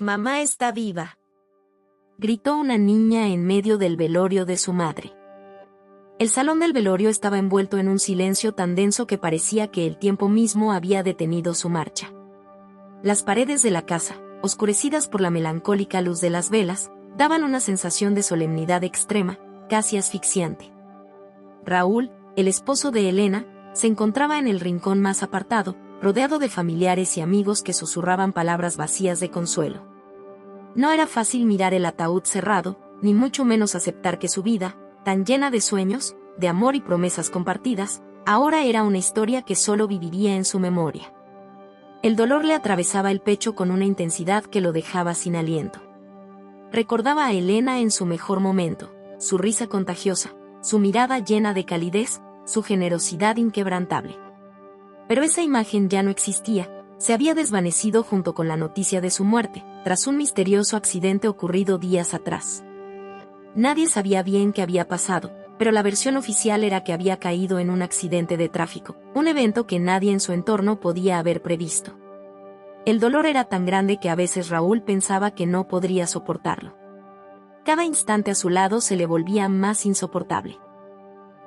Mamá está viva, gritó una niña en medio del velorio de su madre. El salón del velorio estaba envuelto en un silencio tan denso que parecía que el tiempo mismo había detenido su marcha. Las paredes de la casa, oscurecidas por la melancólica luz de las velas, daban una sensación de solemnidad extrema, casi asfixiante. Raúl, el esposo de Elena, se encontraba en el rincón más apartado, rodeado de familiares y amigos que susurraban palabras vacías de consuelo. No era fácil mirar el ataúd cerrado, ni mucho menos aceptar que su vida, tan llena de sueños, de amor y promesas compartidas, ahora era una historia que solo viviría en su memoria. El dolor le atravesaba el pecho con una intensidad que lo dejaba sin aliento. Recordaba a Elena en su mejor momento, su risa contagiosa, su mirada llena de calidez, su generosidad inquebrantable. Pero esa imagen ya no existía, se había desvanecido junto con la noticia de su muerte, tras un misterioso accidente ocurrido días atrás. Nadie sabía bien qué había pasado, pero la versión oficial era que había caído en un accidente de tráfico, un evento que nadie en su entorno podía haber previsto. El dolor era tan grande que a veces Raúl pensaba que no podría soportarlo. Cada instante a su lado se le volvía más insoportable.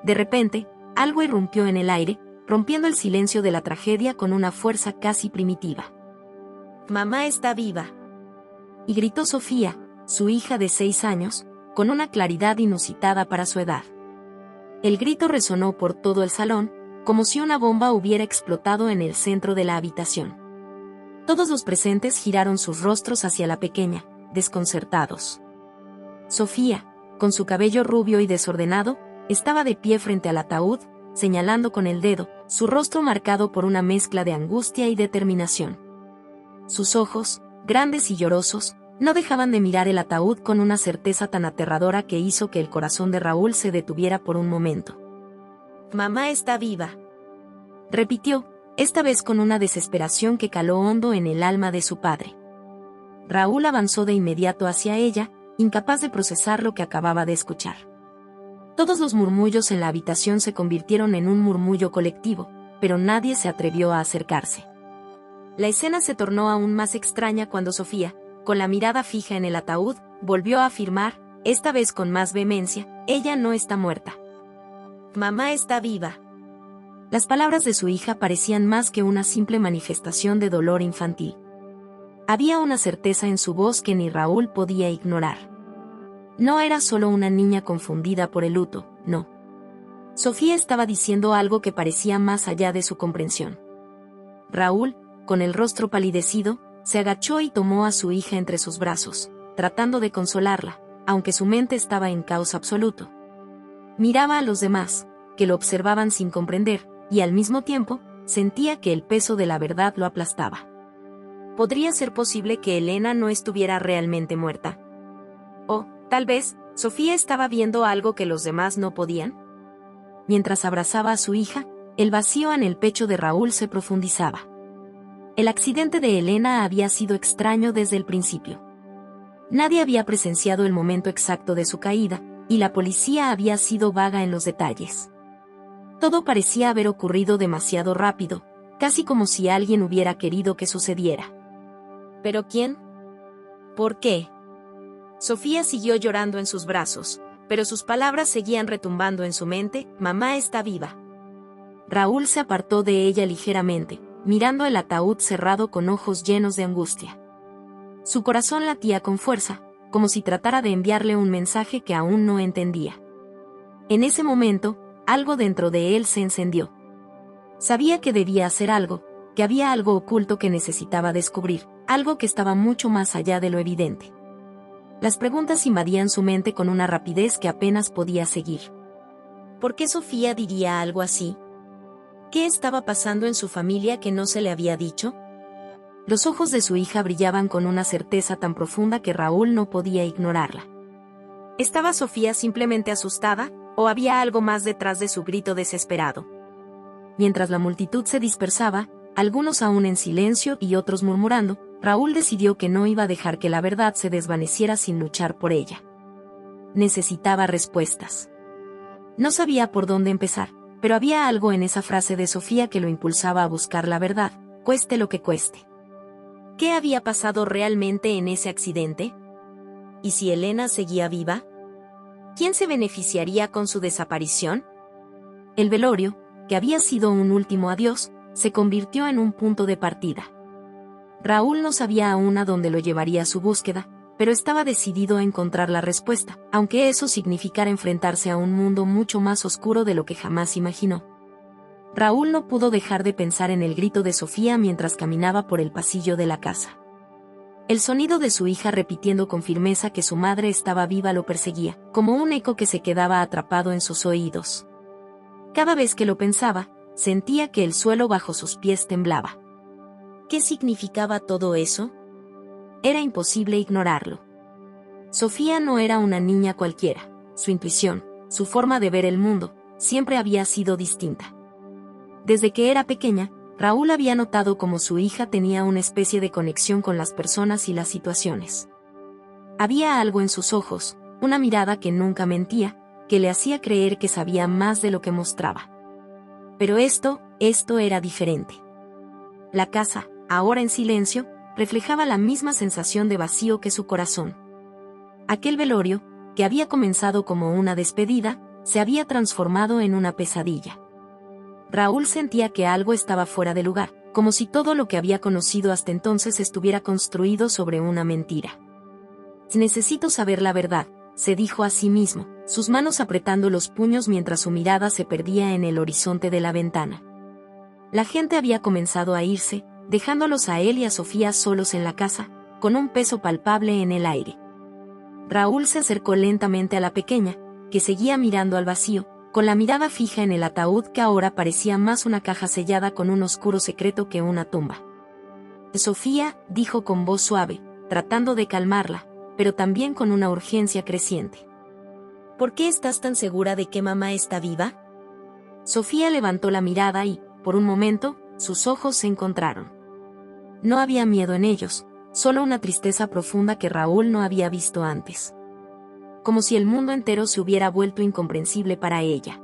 De repente, algo irrumpió en el aire, rompiendo el silencio de la tragedia con una fuerza casi primitiva. «Mamá está viva», y gritó Sofía, su hija de 6 años, con una claridad inusitada para su edad. El grito resonó por todo el salón, como si una bomba hubiera explotado en el centro de la habitación. Todos los presentes giraron sus rostros hacia la pequeña, desconcertados. Sofía, con su cabello rubio y desordenado, estaba de pie frente al ataúd, señalando con el dedo, su rostro marcado por una mezcla de angustia y determinación. Sus ojos, grandes y llorosos, no dejaban de mirar el ataúd con una certeza tan aterradora que hizo que el corazón de Raúl se detuviera por un momento. «Mamá está viva», repitió, esta vez con una desesperación que caló hondo en el alma de su padre. Raúl avanzó de inmediato hacia ella, incapaz de procesar lo que acababa de escuchar. Todos los murmullos en la habitación se convirtieron en un murmullo colectivo, pero nadie se atrevió a acercarse. La escena se tornó aún más extraña cuando Sofía, con la mirada fija en el ataúd, volvió a afirmar, esta vez con más vehemencia, «Ella no está muerta. Mamá está viva». Las palabras de su hija parecían más que una simple manifestación de dolor infantil. Había una certeza en su voz que ni Raúl podía ignorar. No era solo una niña confundida por el luto, no. Sofía estaba diciendo algo que parecía más allá de su comprensión. Raúl, con el rostro palidecido, se agachó y tomó a su hija entre sus brazos, tratando de consolarla, aunque su mente estaba en caos absoluto. Miraba a los demás, que lo observaban sin comprender, y al mismo tiempo, sentía que el peso de la verdad lo aplastaba. ¿Podría ser posible que Elena no estuviera realmente muerta? O, tal vez, Sofía estaba viendo algo que los demás no podían. Mientras abrazaba a su hija, el vacío en el pecho de Raúl se profundizaba. El accidente de Elena había sido extraño desde el principio. Nadie había presenciado el momento exacto de su caída, y la policía había sido vaga en los detalles. Todo parecía haber ocurrido demasiado rápido, casi como si alguien hubiera querido que sucediera. ¿Pero quién? ¿Por qué? Sofía siguió llorando en sus brazos, pero sus palabras seguían retumbando en su mente, «Mamá está viva». Raúl se apartó de ella ligeramente, mirando el ataúd cerrado con ojos llenos de angustia. Su corazón latía con fuerza, como si tratara de enviarle un mensaje que aún no entendía. En ese momento, algo dentro de él se encendió. Sabía que debía hacer algo, que había algo oculto que necesitaba descubrir, algo que estaba mucho más allá de lo evidente. Las preguntas invadían su mente con una rapidez que apenas podía seguir. ¿Por qué Sofía diría algo así? ¿Qué estaba pasando en su familia que no se le había dicho? Los ojos de su hija brillaban con una certeza tan profunda que Raúl no podía ignorarla. ¿Estaba Sofía simplemente asustada, o había algo más detrás de su grito desesperado? Mientras la multitud se dispersaba, algunos aún en silencio y otros murmurando, Raúl decidió que no iba a dejar que la verdad se desvaneciera sin luchar por ella. Necesitaba respuestas. No sabía por dónde empezar, pero había algo en esa frase de Sofía que lo impulsaba a buscar la verdad, cueste lo que cueste. ¿Qué había pasado realmente en ese accidente? ¿Y si Elena seguía viva? ¿Quién se beneficiaría con su desaparición? El velorio, que había sido un último adiós, se convirtió en un punto de partida. Raúl no sabía aún a dónde lo llevaría su búsqueda, pero estaba decidido a encontrar la respuesta, aunque eso significara enfrentarse a un mundo mucho más oscuro de lo que jamás imaginó. Raúl no pudo dejar de pensar en el grito de Sofía mientras caminaba por el pasillo de la casa. El sonido de su hija repitiendo con firmeza que su madre estaba viva lo perseguía, como un eco que se quedaba atrapado en sus oídos. Cada vez que lo pensaba, sentía que el suelo bajo sus pies temblaba. ¿Qué significaba todo eso? Era imposible ignorarlo. Sofía no era una niña cualquiera. Su intuición, su forma de ver el mundo, siempre había sido distinta. Desde que era pequeña, Raúl había notado cómo su hija tenía una especie de conexión con las personas y las situaciones. Había algo en sus ojos, una mirada que nunca mentía, que le hacía creer que sabía más de lo que mostraba. Pero esto era diferente. La casa, ahora en silencio, reflejaba la misma sensación de vacío que su corazón. Aquel velorio, que había comenzado como una despedida, se había transformado en una pesadilla. Raúl sentía que algo estaba fuera de lugar, como si todo lo que había conocido hasta entonces estuviera construido sobre una mentira. Necesito saber la verdad, se dijo a sí mismo, sus manos apretando los puños mientras su mirada se perdía en el horizonte de la ventana. La gente había comenzado a irse, dejándolos a él y a Sofía solos en la casa, con un peso palpable en el aire. Raúl se acercó lentamente a la pequeña, que seguía mirando al vacío, con la mirada fija en el ataúd que ahora parecía más una caja sellada con un oscuro secreto que una tumba. Sofía, dijo con voz suave, tratando de calmarla, pero también con una urgencia creciente. ¿Por qué estás tan segura de que mamá está viva? Sofía levantó la mirada y, por un momento, sus ojos se encontraron. No había miedo en ellos, solo una tristeza profunda que Raúl no había visto antes. Como si el mundo entero se hubiera vuelto incomprensible para ella.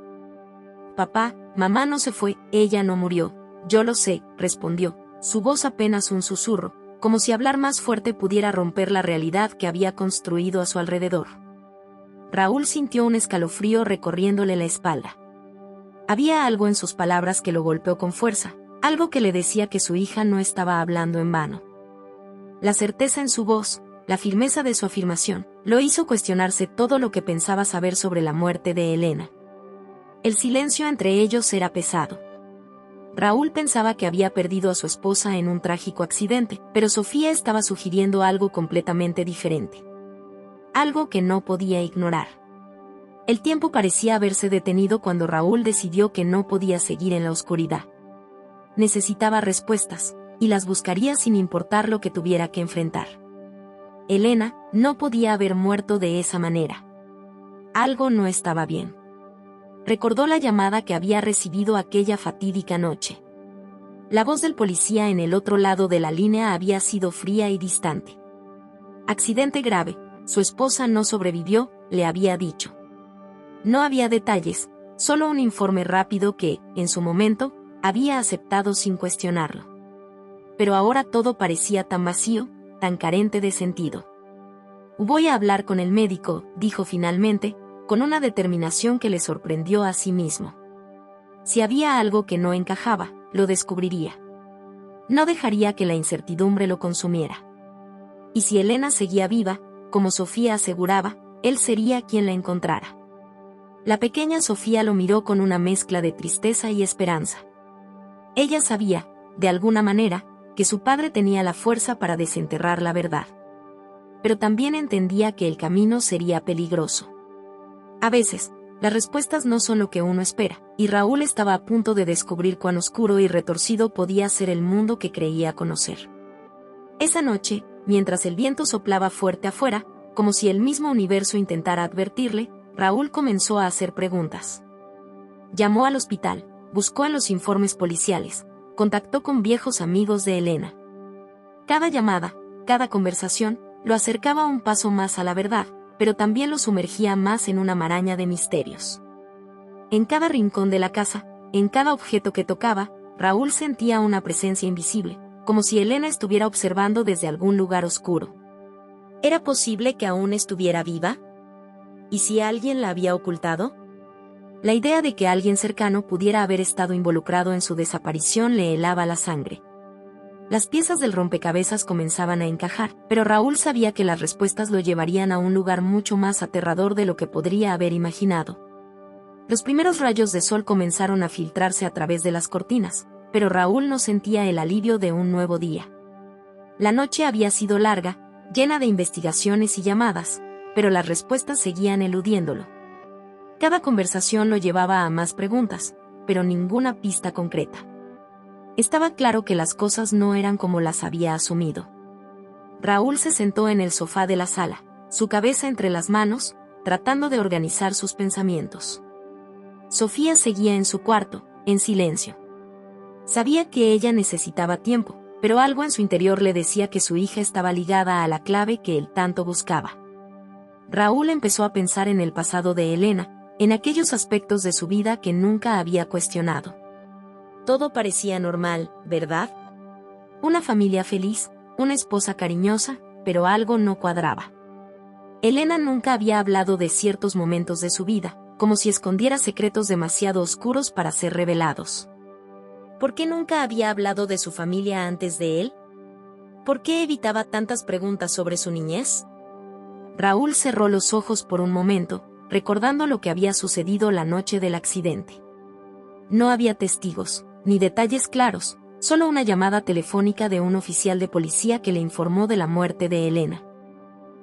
Papá, mamá no se fue, ella no murió, yo lo sé, respondió, su voz apenas un susurro, como si hablar más fuerte pudiera romper la realidad que había construido a su alrededor. Raúl sintió un escalofrío recorriéndole la espalda. Había algo en sus palabras que lo golpeó con fuerza, algo que le decía que su hija no estaba hablando en vano. La certeza en su voz, la firmeza de su afirmación, lo hizo cuestionarse todo lo que pensaba saber sobre la muerte de Elena. El silencio entre ellos era pesado. Raúl pensaba que había perdido a su esposa en un trágico accidente, pero Sofía estaba sugiriendo algo completamente diferente. Algo que no podía ignorar. El tiempo parecía haberse detenido cuando Raúl decidió que no podía seguir en la oscuridad. Necesitaba respuestas, y las buscaría sin importar lo que tuviera que enfrentar. Elena no podía haber muerto de esa manera. Algo no estaba bien. Recordó la llamada que había recibido aquella fatídica noche. La voz del policía en el otro lado de la línea había sido fría y distante. Accidente grave, su esposa no sobrevivió, le había dicho. No había detalles, solo un informe rápido que, en su momento, había aceptado sin cuestionarlo. Pero ahora todo parecía tan vacío, tan carente de sentido. Voy a hablar con el médico, dijo finalmente, con una determinación que le sorprendió a sí mismo. Si había algo que no encajaba, lo descubriría. No dejaría que la incertidumbre lo consumiera. Y si Elena seguía viva, como Sofía aseguraba, él sería quien la encontrara. La pequeña Sofía lo miró con una mezcla de tristeza y esperanza. Ella sabía, de alguna manera, que su padre tenía la fuerza para desenterrar la verdad. Pero también entendía que el camino sería peligroso. A veces, las respuestas no son lo que uno espera, y Raúl estaba a punto de descubrir cuán oscuro y retorcido podía ser el mundo que creía conocer. Esa noche, mientras el viento soplaba fuerte afuera, como si el mismo universo intentara advertirle, Raúl comenzó a hacer preguntas. Llamó al hospital, buscó en los informes policiales, contactó con viejos amigos de Elena. Cada llamada, cada conversación, lo acercaba un paso más a la verdad, pero también lo sumergía más en una maraña de misterios. En cada rincón de la casa, en cada objeto que tocaba, Raúl sentía una presencia invisible, como si Elena estuviera observando desde algún lugar oscuro. ¿Era posible que aún estuviera viva? ¿Y si alguien la había ocultado? La idea de que alguien cercano pudiera haber estado involucrado en su desaparición le helaba la sangre. Las piezas del rompecabezas comenzaban a encajar, pero Raúl sabía que las respuestas lo llevarían a un lugar mucho más aterrador de lo que podría haber imaginado. Los primeros rayos de sol comenzaron a filtrarse a través de las cortinas, pero Raúl no sentía el alivio de un nuevo día. La noche había sido larga, llena de investigaciones y llamadas, pero las respuestas seguían eludiéndolo. Cada conversación lo llevaba a más preguntas, pero ninguna pista concreta. Estaba claro que las cosas no eran como las había asumido. Raúl se sentó en el sofá de la sala, su cabeza entre las manos, tratando de organizar sus pensamientos. Sofía seguía en su cuarto, en silencio. Sabía que ella necesitaba tiempo, pero algo en su interior le decía que su hija estaba ligada a la clave que él tanto buscaba. Raúl empezó a pensar en el pasado de Elena, en aquellos aspectos de su vida que nunca había cuestionado. Todo parecía normal, ¿verdad? Una familia feliz, una esposa cariñosa, pero algo no cuadraba. Elena nunca había hablado de ciertos momentos de su vida, como si escondiera secretos demasiado oscuros para ser revelados. ¿Por qué nunca había hablado de su familia antes de él? ¿Por qué evitaba tantas preguntas sobre su niñez? Raúl cerró los ojos por un momento, recordando lo que había sucedido la noche del accidente. No había testigos, ni detalles claros, solo una llamada telefónica de un oficial de policía que le informó de la muerte de Elena.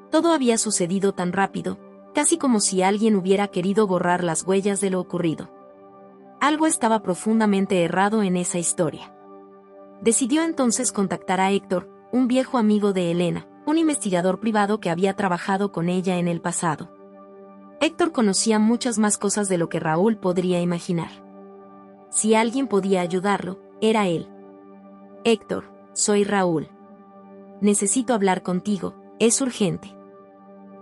Todo había sucedido tan rápido, casi como si alguien hubiera querido borrar las huellas de lo ocurrido. Algo estaba profundamente errado en esa historia. Decidió entonces contactar a Héctor, un viejo amigo de Elena, un investigador privado que había trabajado con ella en el pasado. Héctor conocía muchas más cosas de lo que Raúl podría imaginar. Si alguien podía ayudarlo, era él. Héctor, soy Raúl. Necesito hablar contigo, es urgente.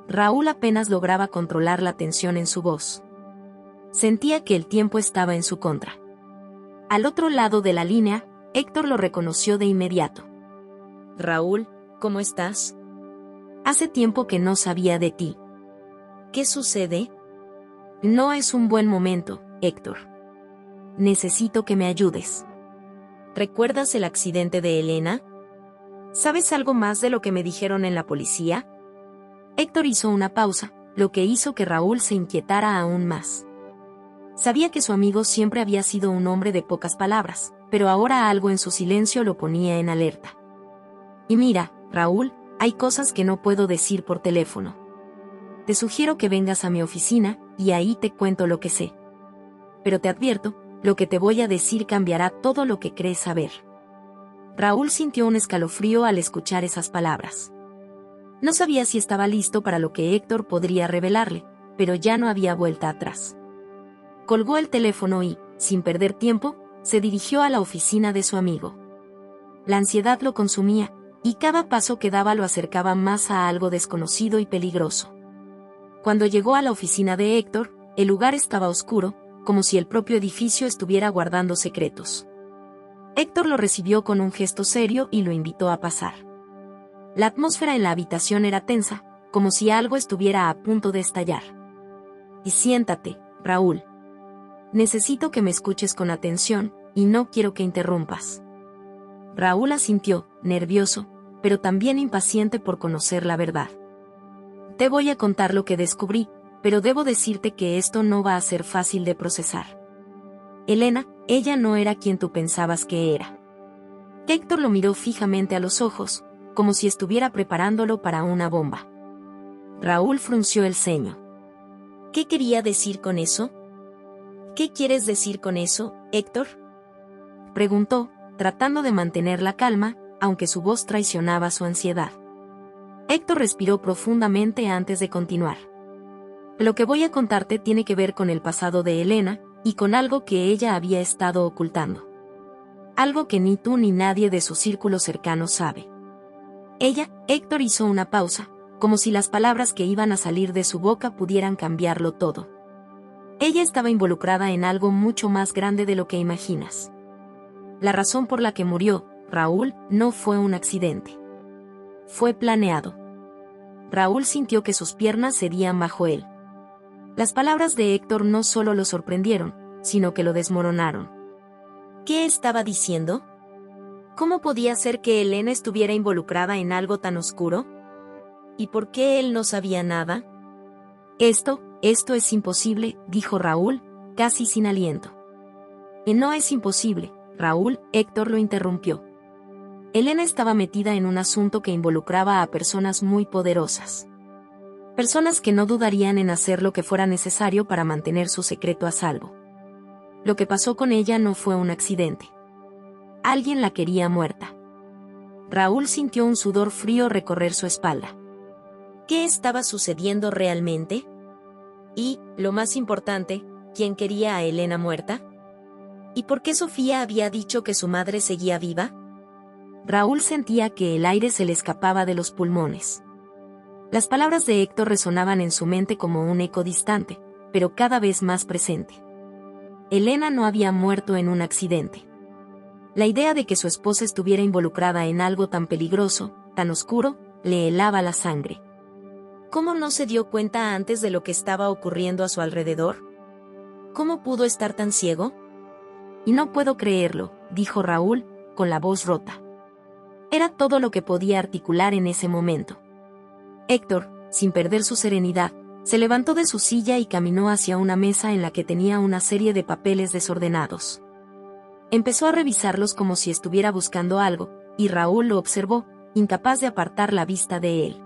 Raúl apenas lograba controlar la tensión en su voz. Sentía que el tiempo estaba en su contra. Al otro lado de la línea, Héctor lo reconoció de inmediato. Raúl, ¿cómo estás? Hace tiempo que no sabía de ti. ¿Qué sucede? No es un buen momento, Héctor. Necesito que me ayudes. ¿Recuerdas el accidente de Elena? ¿Sabes algo más de lo que me dijeron en la policía? Héctor hizo una pausa, lo que hizo que Raúl se inquietara aún más. Sabía que su amigo siempre había sido un hombre de pocas palabras, pero ahora algo en su silencio lo ponía en alerta. Y mira, Raúl, hay cosas que no puedo decir por teléfono. Te sugiero que vengas a mi oficina, y ahí te cuento lo que sé. Pero te advierto, lo que te voy a decir cambiará todo lo que crees saber. Raúl sintió un escalofrío al escuchar esas palabras. No sabía si estaba listo para lo que Héctor podría revelarle, pero ya no había vuelta atrás. Colgó el teléfono y, sin perder tiempo, se dirigió a la oficina de su amigo. La ansiedad lo consumía, y cada paso que daba lo acercaba más a algo desconocido y peligroso. Cuando llegó a la oficina de Héctor, el lugar estaba oscuro, como si el propio edificio estuviera guardando secretos. Héctor lo recibió con un gesto serio y lo invitó a pasar. La atmósfera en la habitación era tensa, como si algo estuviera a punto de estallar. Y siéntate, Raúl. Necesito que me escuches con atención, y no quiero que interrumpas. Raúl asintió, nervioso, pero también impaciente por conocer la verdad. Te voy a contar lo que descubrí, pero debo decirte que esto no va a ser fácil de procesar. Elena, ella no era quien tú pensabas que era. Héctor lo miró fijamente a los ojos, como si estuviera preparándolo para una bomba. Raúl frunció el ceño. ¿Qué quería decir con eso? ¿Qué quieres decir con eso, Héctor? Preguntó, tratando de mantener la calma, aunque su voz traicionaba su ansiedad. Héctor respiró profundamente antes de continuar. Lo que voy a contarte tiene que ver con el pasado de Elena, y con algo que ella había estado ocultando. Algo que ni tú ni nadie de su círculo cercano sabe. Héctor hizo una pausa, como si las palabras que iban a salir de su boca pudieran cambiarlo todo. Ella estaba involucrada en algo mucho más grande de lo que imaginas. La razón por la que murió, Raúl, no fue un accidente. Fue planeado. Raúl sintió que sus piernas cedían bajo él. Las palabras de Héctor no solo lo sorprendieron, sino que lo desmoronaron. ¿Qué estaba diciendo? ¿Cómo podía ser que Elena estuviera involucrada en algo tan oscuro? ¿Y por qué él no sabía nada? Esto es imposible, dijo Raúl, casi sin aliento. No es imposible, Raúl, Héctor lo interrumpió. Elena estaba metida en un asunto que involucraba a personas muy poderosas. Personas que no dudarían en hacer lo que fuera necesario para mantener su secreto a salvo. Lo que pasó con ella no fue un accidente. Alguien la quería muerta. Raúl sintió un sudor frío recorrer su espalda. ¿Qué estaba sucediendo realmente? Y, lo más importante, ¿quién quería a Elena muerta? ¿Y por qué Sofía había dicho que su madre seguía viva? Raúl sentía que el aire se le escapaba de los pulmones. Las palabras de Héctor resonaban en su mente como un eco distante, pero cada vez más presente. Elena no había muerto en un accidente. La idea de que su esposa estuviera involucrada en algo tan peligroso, tan oscuro, le helaba la sangre. ¿Cómo no se dio cuenta antes de lo que estaba ocurriendo a su alrededor? ¿Cómo pudo estar tan ciego? Y no puedo creerlo, dijo Raúl, con la voz rota. Era todo lo que podía articular en ese momento. Héctor, sin perder su serenidad, se levantó de su silla y caminó hacia una mesa en la que tenía una serie de papeles desordenados. Empezó a revisarlos como si estuviera buscando algo, y Raúl lo observó, incapaz de apartar la vista de él.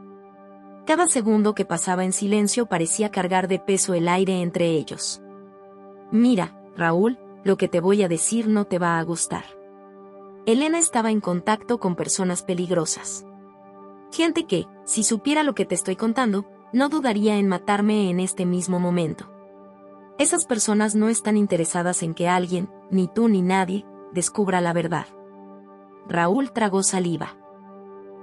Cada segundo que pasaba en silencio parecía cargar de peso el aire entre ellos. Mira, Raúl, lo que te voy a decir no te va a gustar. Elena estaba en contacto con personas peligrosas. Gente que, si supiera lo que te estoy contando, no dudaría en matarme en este mismo momento. Esas personas no están interesadas en que alguien, ni tú ni nadie, descubra la verdad. Raúl tragó saliva.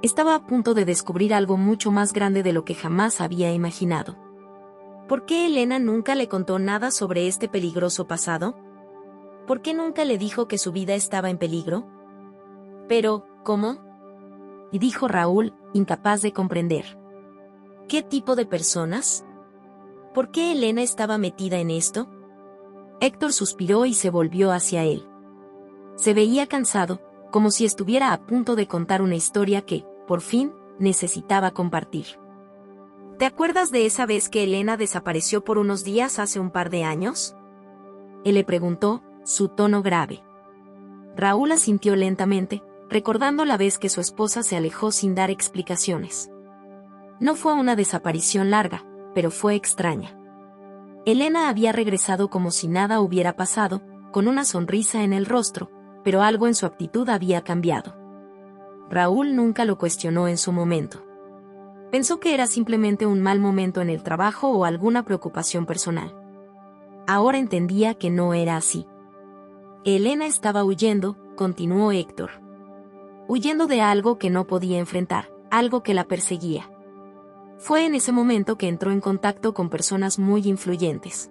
Estaba a punto de descubrir algo mucho más grande de lo que jamás había imaginado. ¿Por qué Elena nunca le contó nada sobre este peligroso pasado? ¿Por qué nunca le dijo que su vida estaba en peligro? Pero, ¿cómo? Y dijo Raúl, incapaz de comprender. ¿Qué tipo de personas? ¿Por qué Elena estaba metida en esto? Héctor suspiró y se volvió hacia él. Se veía cansado, como si estuviera a punto de contar una historia que, por fin, necesitaba compartir. ¿Te acuerdas de esa vez que Elena desapareció por unos días hace un par de años? Él le preguntó, su tono grave. Raúl asintió lentamente, recordando la vez que su esposa se alejó sin dar explicaciones. No fue una desaparición larga, pero fue extraña. Elena había regresado como si nada hubiera pasado, con una sonrisa en el rostro, pero algo en su actitud había cambiado. Raúl nunca lo cuestionó en su momento. Pensó que era simplemente un mal momento en el trabajo o alguna preocupación personal. Ahora entendía que no era así. Elena estaba huyendo, continuó Héctor. Huyendo de algo que no podía enfrentar, algo que la perseguía. Fue en ese momento que entró en contacto con personas muy influyentes.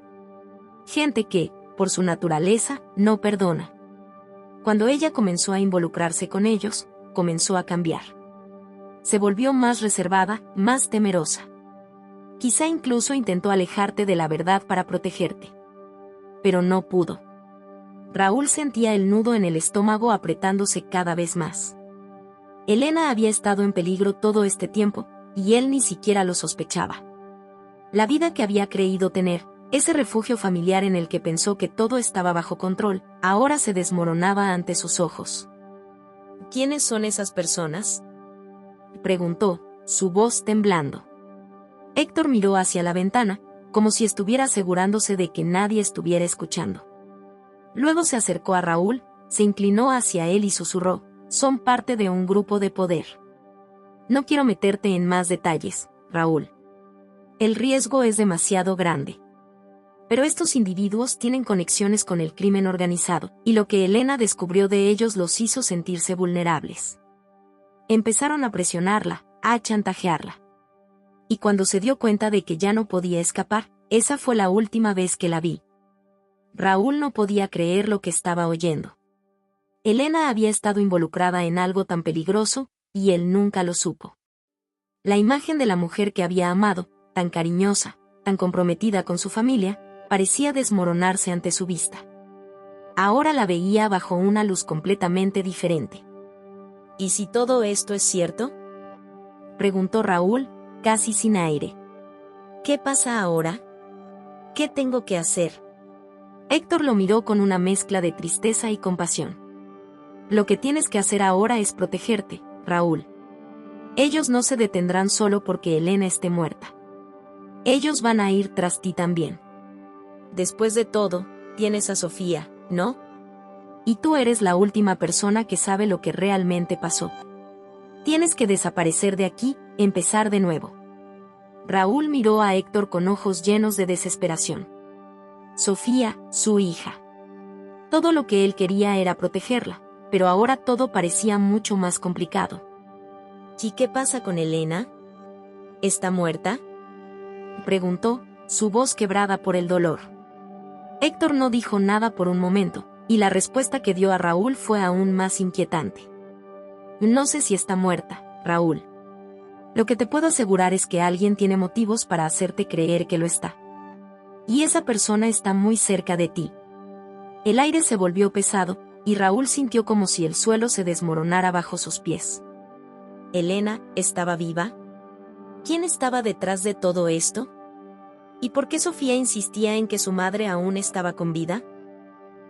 Gente que, por su naturaleza, no perdona. Cuando ella comenzó a involucrarse con ellos, comenzó a cambiar. Se volvió más reservada, más temerosa. Quizá incluso intentó alejarte de la verdad para protegerte. Pero no pudo. Raúl sentía el nudo en el estómago apretándose cada vez más. Elena había estado en peligro todo este tiempo, y él ni siquiera lo sospechaba. La vida que había creído tener, ese refugio familiar en el que pensó que todo estaba bajo control, ahora se desmoronaba ante sus ojos. ¿Quiénes son esas personas?, preguntó, su voz temblando. Héctor miró hacia la ventana, como si estuviera asegurándose de que nadie estuviera escuchando. Luego se acercó a Raúl, se inclinó hacia él y susurró, son parte de un grupo de poder. No quiero meterte en más detalles, Raúl. El riesgo es demasiado grande. Pero estos individuos tienen conexiones con el crimen organizado, y lo que Elena descubrió de ellos los hizo sentirse vulnerables. Empezaron a presionarla, a chantajearla. Y cuando se dio cuenta de que ya no podía escapar, esa fue la última vez que la vi. Raúl no podía creer lo que estaba oyendo. Elena había estado involucrada en algo tan peligroso, y él nunca lo supo. La imagen de la mujer que había amado, tan cariñosa, tan comprometida con su familia, parecía desmoronarse ante su vista. Ahora la veía bajo una luz completamente diferente. ¿Y si todo esto es cierto?, preguntó Raúl, casi sin aire. ¿Qué pasa ahora? ¿Qué tengo que hacer? Héctor lo miró con una mezcla de tristeza y compasión. Lo que tienes que hacer ahora es protegerte, Raúl. Ellos no se detendrán solo porque Elena esté muerta. Ellos van a ir tras ti también. Después de todo, tienes a Sofía, ¿no? Y tú eres la última persona que sabe lo que realmente pasó. Tienes que desaparecer de aquí, empezar de nuevo. Raúl miró a Héctor con ojos llenos de desesperación. Sofía, su hija. Todo lo que él quería era protegerla, pero ahora todo parecía mucho más complicado. ¿Y qué pasa con Elena? ¿Está muerta?, preguntó, su voz quebrada por el dolor. Héctor no dijo nada por un momento, y la respuesta que dio a Raúl fue aún más inquietante. No sé si está muerta, Raúl. Lo que te puedo asegurar es que alguien tiene motivos para hacerte creer que lo está. Y esa persona está muy cerca de ti. El aire se volvió pesado, y Raúl sintió como si el suelo se desmoronara bajo sus pies. ¿Elena estaba viva? ¿Quién estaba detrás de todo esto? ¿Y por qué Sofía insistía en que su madre aún estaba con vida?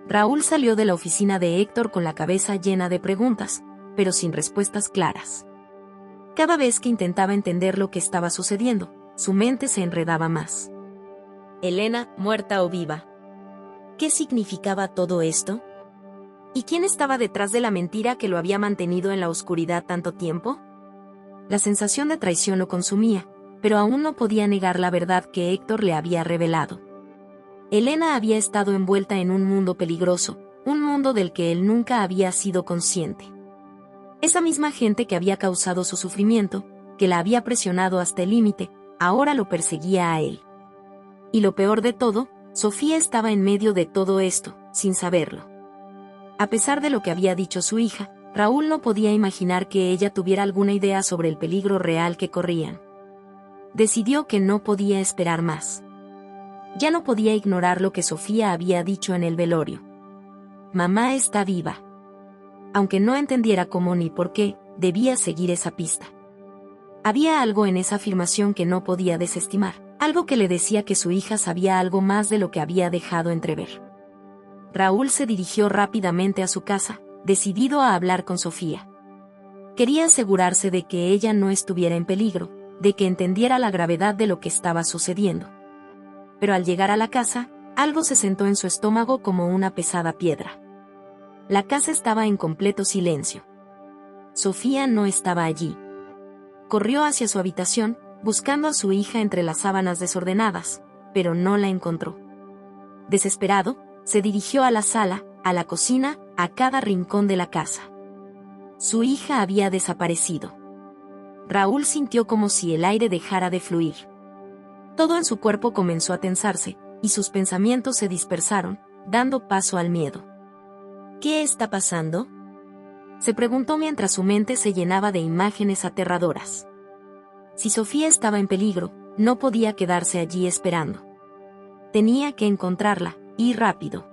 Raúl salió de la oficina de Héctor con la cabeza llena de preguntas, pero sin respuestas claras. Cada vez que intentaba entender lo que estaba sucediendo, su mente se enredaba más. ¿Elena, muerta o viva? ¿Qué significaba todo esto? ¿Y quién estaba detrás de la mentira que lo había mantenido en la oscuridad tanto tiempo? La sensación de traición lo consumía, pero aún no podía negar la verdad que Héctor le había revelado. Elena había estado envuelta en un mundo peligroso, un mundo del que él nunca había sido consciente. Esa misma gente que había causado su sufrimiento, que la había presionado hasta el límite, ahora lo perseguía a él. Y lo peor de todo, Sofía estaba en medio de todo esto, sin saberlo. A pesar de lo que había dicho su hija, Raúl no podía imaginar que ella tuviera alguna idea sobre el peligro real que corrían. Decidió que no podía esperar más. Ya no podía ignorar lo que Sofía había dicho en el velorio. Mamá está viva. Aunque no entendiera cómo ni por qué, debía seguir esa pista. Había algo en esa afirmación que no podía desestimar, algo que le decía que su hija sabía algo más de lo que había dejado entrever. Raúl se dirigió rápidamente a su casa, decidido a hablar con Sofía. Quería asegurarse de que ella no estuviera en peligro, de que entendiera la gravedad de lo que estaba sucediendo. Pero al llegar a la casa, algo se sentó en su estómago como una pesada piedra. La casa estaba en completo silencio. Sofía no estaba allí. Corrió hacia su habitación, buscando a su hija entre las sábanas desordenadas, pero no la encontró. Desesperado, se dirigió a la sala, a la cocina, a cada rincón de la casa. Su hija había desaparecido. Raúl sintió como si el aire dejara de fluir. Todo en su cuerpo comenzó a tensarse, y sus pensamientos se dispersaron, dando paso al miedo. ¿Qué está pasando?, se preguntó mientras su mente se llenaba de imágenes aterradoras. Si Sofía estaba en peligro, no podía quedarse allí esperando. Tenía que encontrarla, y rápido.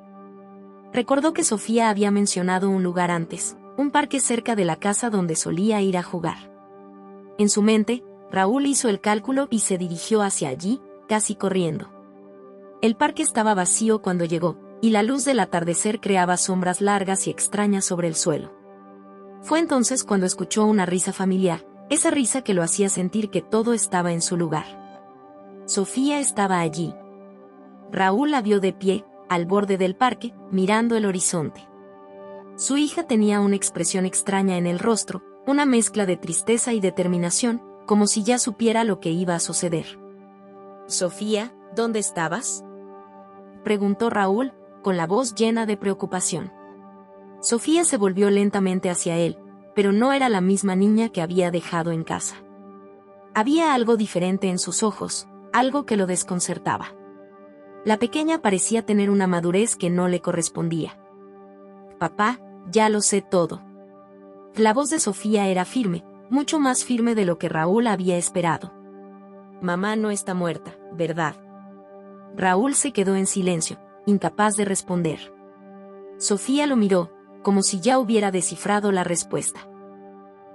Recordó que Sofía había mencionado un lugar antes, un parque cerca de la casa donde solía ir a jugar. En su mente, Raúl hizo el cálculo y se dirigió hacia allí, casi corriendo. El parque estaba vacío cuando llegó, y la luz del atardecer creaba sombras largas y extrañas sobre el suelo. Fue entonces cuando escuchó una risa familiar, esa risa que lo hacía sentir que todo estaba en su lugar. Sofía estaba allí. Raúl la vio de pie, al borde del parque, mirando el horizonte. Su hija tenía una expresión extraña en el rostro, una mezcla de tristeza y determinación, como si ya supiera lo que iba a suceder. «Sofía, ¿dónde estabas?», preguntó Raúl, con la voz llena de preocupación. Sofía se volvió lentamente hacia él, pero no era la misma niña que había dejado en casa. Había algo diferente en sus ojos, algo que lo desconcertaba. La pequeña parecía tener una madurez que no le correspondía. «Papá, ya lo sé todo. La voz de Sofía era firme, mucho más firme de lo que Raúl había esperado. Mamá no está muerta, ¿verdad? Raúl se quedó en silencio, incapaz de responder. Sofía lo miró, como si ya hubiera descifrado la respuesta.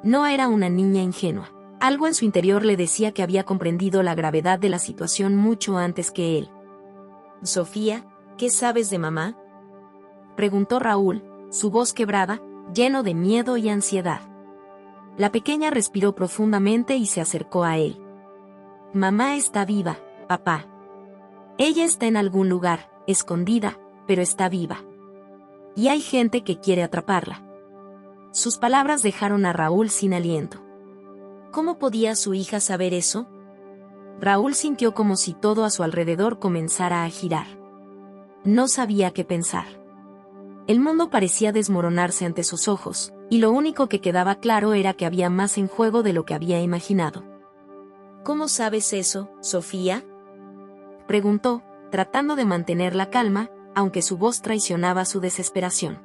No era una niña ingenua. Algo en su interior le decía que había comprendido la gravedad de la situación mucho antes que él. Sofía, ¿qué sabes de mamá? Preguntó Raúl, su voz quebrada, lleno de miedo y ansiedad. La pequeña respiró profundamente y se acercó a él. Mamá está viva, papá. Ella está en algún lugar, escondida, pero está viva. Y hay gente que quiere atraparla. Sus palabras dejaron a Raúl sin aliento. ¿Cómo podía su hija saber eso? Raúl sintió como si todo a su alrededor comenzara a girar. No sabía qué pensar. El mundo parecía desmoronarse ante sus ojos, y lo único que quedaba claro era que había más en juego de lo que había imaginado. ¿Cómo sabes eso, Sofía? Preguntó, tratando de mantener la calma, aunque su voz traicionaba su desesperación.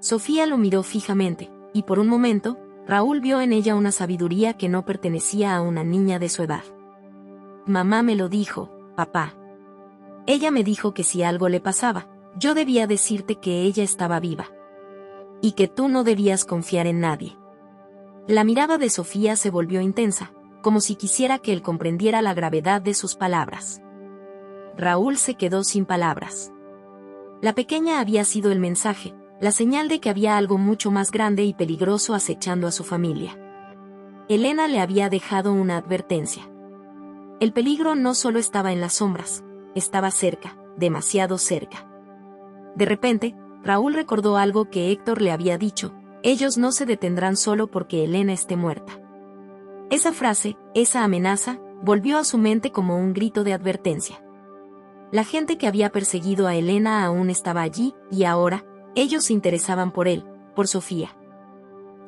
Sofía lo miró fijamente, y por un momento, Raúl vio en ella una sabiduría que no pertenecía a una niña de su edad. Mamá me lo dijo, papá. Ella me dijo que si algo le pasaba, yo debía decirte que ella estaba viva. Y que tú no debías confiar en nadie. La mirada de Sofía se volvió intensa, como si quisiera que él comprendiera la gravedad de sus palabras. Raúl se quedó sin palabras. La pequeña había sido el mensaje, la señal de que había algo mucho más grande y peligroso acechando a su familia. Elena le había dejado una advertencia. El peligro no solo estaba en las sombras, estaba cerca, demasiado cerca. De repente, Raúl recordó algo que Héctor le había dicho: ellos no se detendrán solo porque Elena esté muerta. Esa frase, esa amenaza, volvió a su mente como un grito de advertencia. La gente que había perseguido a Elena aún estaba allí, y ahora, ellos se interesaban por él, por Sofía.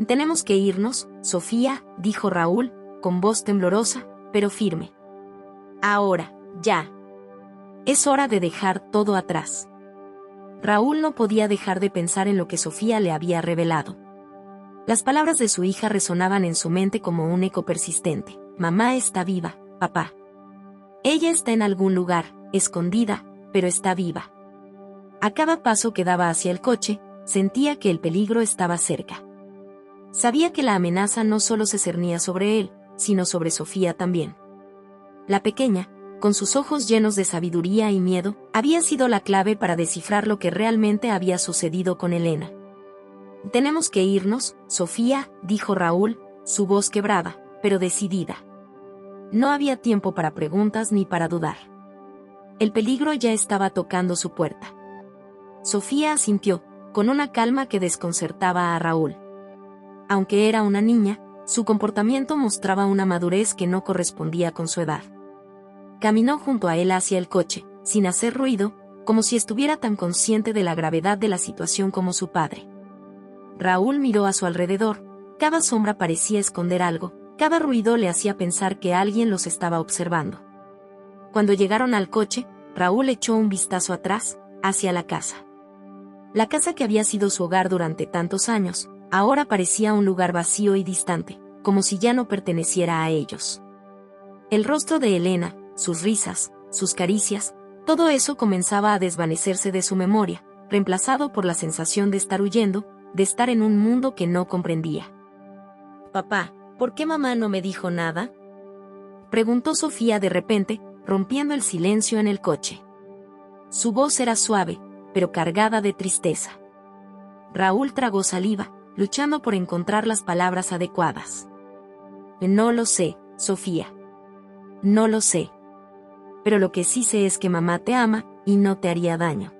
«Tenemos que irnos, Sofía», dijo Raúl, con voz temblorosa, pero firme. «Ahora, ya. Es hora de dejar todo atrás». Raúl no podía dejar de pensar en lo que Sofía le había revelado. Las palabras de su hija resonaban en su mente como un eco persistente. «Mamá está viva, papá. Ella está en algún lugar, escondida, pero está viva». A cada paso que daba hacia el coche, sentía que el peligro estaba cerca. Sabía que la amenaza no solo se cernía sobre él, sino sobre Sofía también. La pequeña, con sus ojos llenos de sabiduría y miedo, había sido la clave para descifrar lo que realmente había sucedido con Elena. «Tenemos que irnos, Sofía», dijo Raúl, su voz quebrada, pero decidida. No había tiempo para preguntas ni para dudar. El peligro ya estaba tocando su puerta. Sofía asintió, con una calma que desconcertaba a Raúl. Aunque era una niña, su comportamiento mostraba una madurez que no correspondía con su edad. Caminó junto a él hacia el coche, sin hacer ruido, como si estuviera tan consciente de la gravedad de la situación como su padre. Raúl miró a su alrededor, cada sombra parecía esconder algo, cada ruido le hacía pensar que alguien los estaba observando. Cuando llegaron al coche, Raúl echó un vistazo atrás, hacia la casa. La casa que había sido su hogar durante tantos años, ahora parecía un lugar vacío y distante, como si ya no perteneciera a ellos. El rostro de Elena, sus risas, sus caricias, todo eso comenzaba a desvanecerse de su memoria, reemplazado por la sensación de estar huyendo, de estar en un mundo que no comprendía. «Papá, ¿por qué mamá no me dijo nada?», preguntó Sofía de repente, rompiendo el silencio en el coche. Su voz era suave, pero cargada de tristeza. Raúl tragó saliva, luchando por encontrar las palabras adecuadas. «No lo sé, Sofía. No lo sé. Pero lo que sí sé es que mamá te ama, y no te haría daño.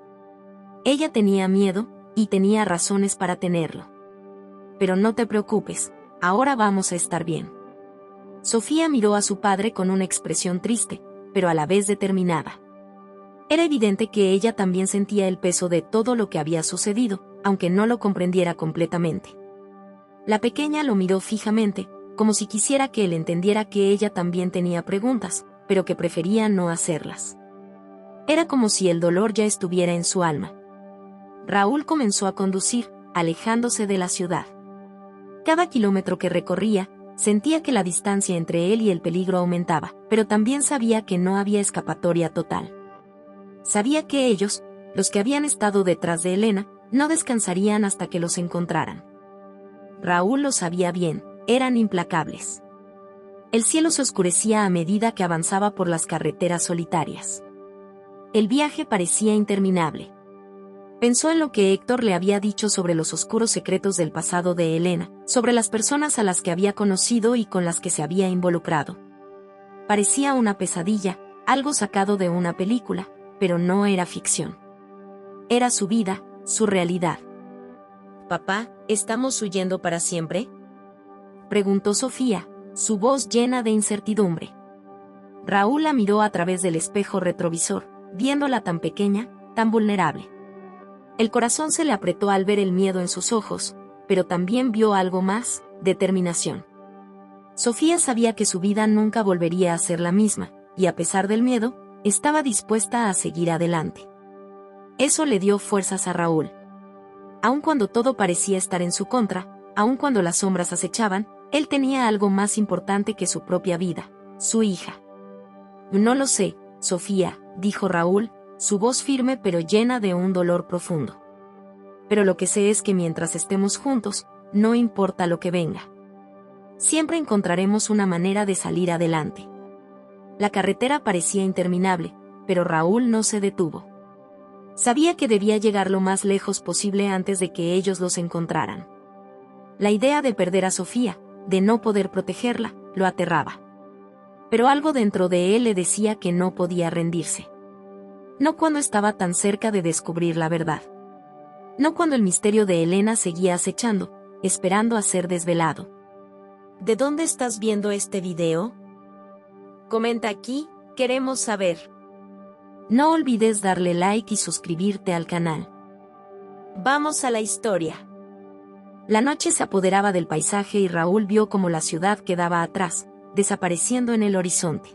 Ella tenía miedo, y tenía razones para tenerlo. Pero no te preocupes, ahora vamos a estar bien». Sofía miró a su padre con una expresión triste, pero a la vez determinada. Era evidente que ella también sentía el peso de todo lo que había sucedido, aunque no lo comprendiera completamente. La pequeña lo miró fijamente, como si quisiera que él entendiera que ella también tenía preguntas, pero que prefería no hacerlas. Era como si el dolor ya estuviera en su alma. Raúl comenzó a conducir, alejándose de la ciudad. Cada kilómetro que recorría, sentía que la distancia entre él y el peligro aumentaba, pero también sabía que no había escapatoria total. Sabía que ellos, los que habían estado detrás de Elena, no descansarían hasta que los encontraran. Raúl lo sabía bien, eran implacables. El cielo se oscurecía a medida que avanzaba por las carreteras solitarias. El viaje parecía interminable. Pensó en lo que Héctor le había dicho sobre los oscuros secretos del pasado de Elena, sobre las personas a las que había conocido y con las que se había involucrado. Parecía una pesadilla, algo sacado de una película, pero no era ficción. Era su vida, su realidad. «Papá, ¿estamos huyendo para siempre?», preguntó Sofía, su voz llena de incertidumbre. Raúl la miró a través del espejo retrovisor, viéndola tan pequeña, tan vulnerable. El corazón se le apretó al ver el miedo en sus ojos, pero también vio algo más, determinación. Sofía sabía que su vida nunca volvería a ser la misma, y a pesar del miedo, estaba dispuesta a seguir adelante. Eso le dio fuerzas a Raúl. Aun cuando todo parecía estar en su contra, aun cuando las sombras acechaban, él tenía algo más importante que su propia vida, su hija. «No lo sé, Sofía», dijo Raúl, su voz firme pero llena de un dolor profundo. «Pero lo que sé es que mientras estemos juntos, no importa lo que venga. Siempre encontraremos una manera de salir adelante». La carretera parecía interminable, pero Raúl no se detuvo. Sabía que debía llegar lo más lejos posible antes de que ellos los encontraran. La idea de perder a Sofía, de no poder protegerla, lo aterraba. Pero algo dentro de él le decía que no podía rendirse. No cuando estaba tan cerca de descubrir la verdad. No cuando el misterio de Elena seguía acechando, esperando a ser desvelado. ¿De dónde estás viendo este video? Comenta aquí, queremos saber. No olvides darle like y suscribirte al canal. Vamos a la historia. La noche se apoderaba del paisaje y Raúl vio cómo la ciudad quedaba atrás, desapareciendo en el horizonte.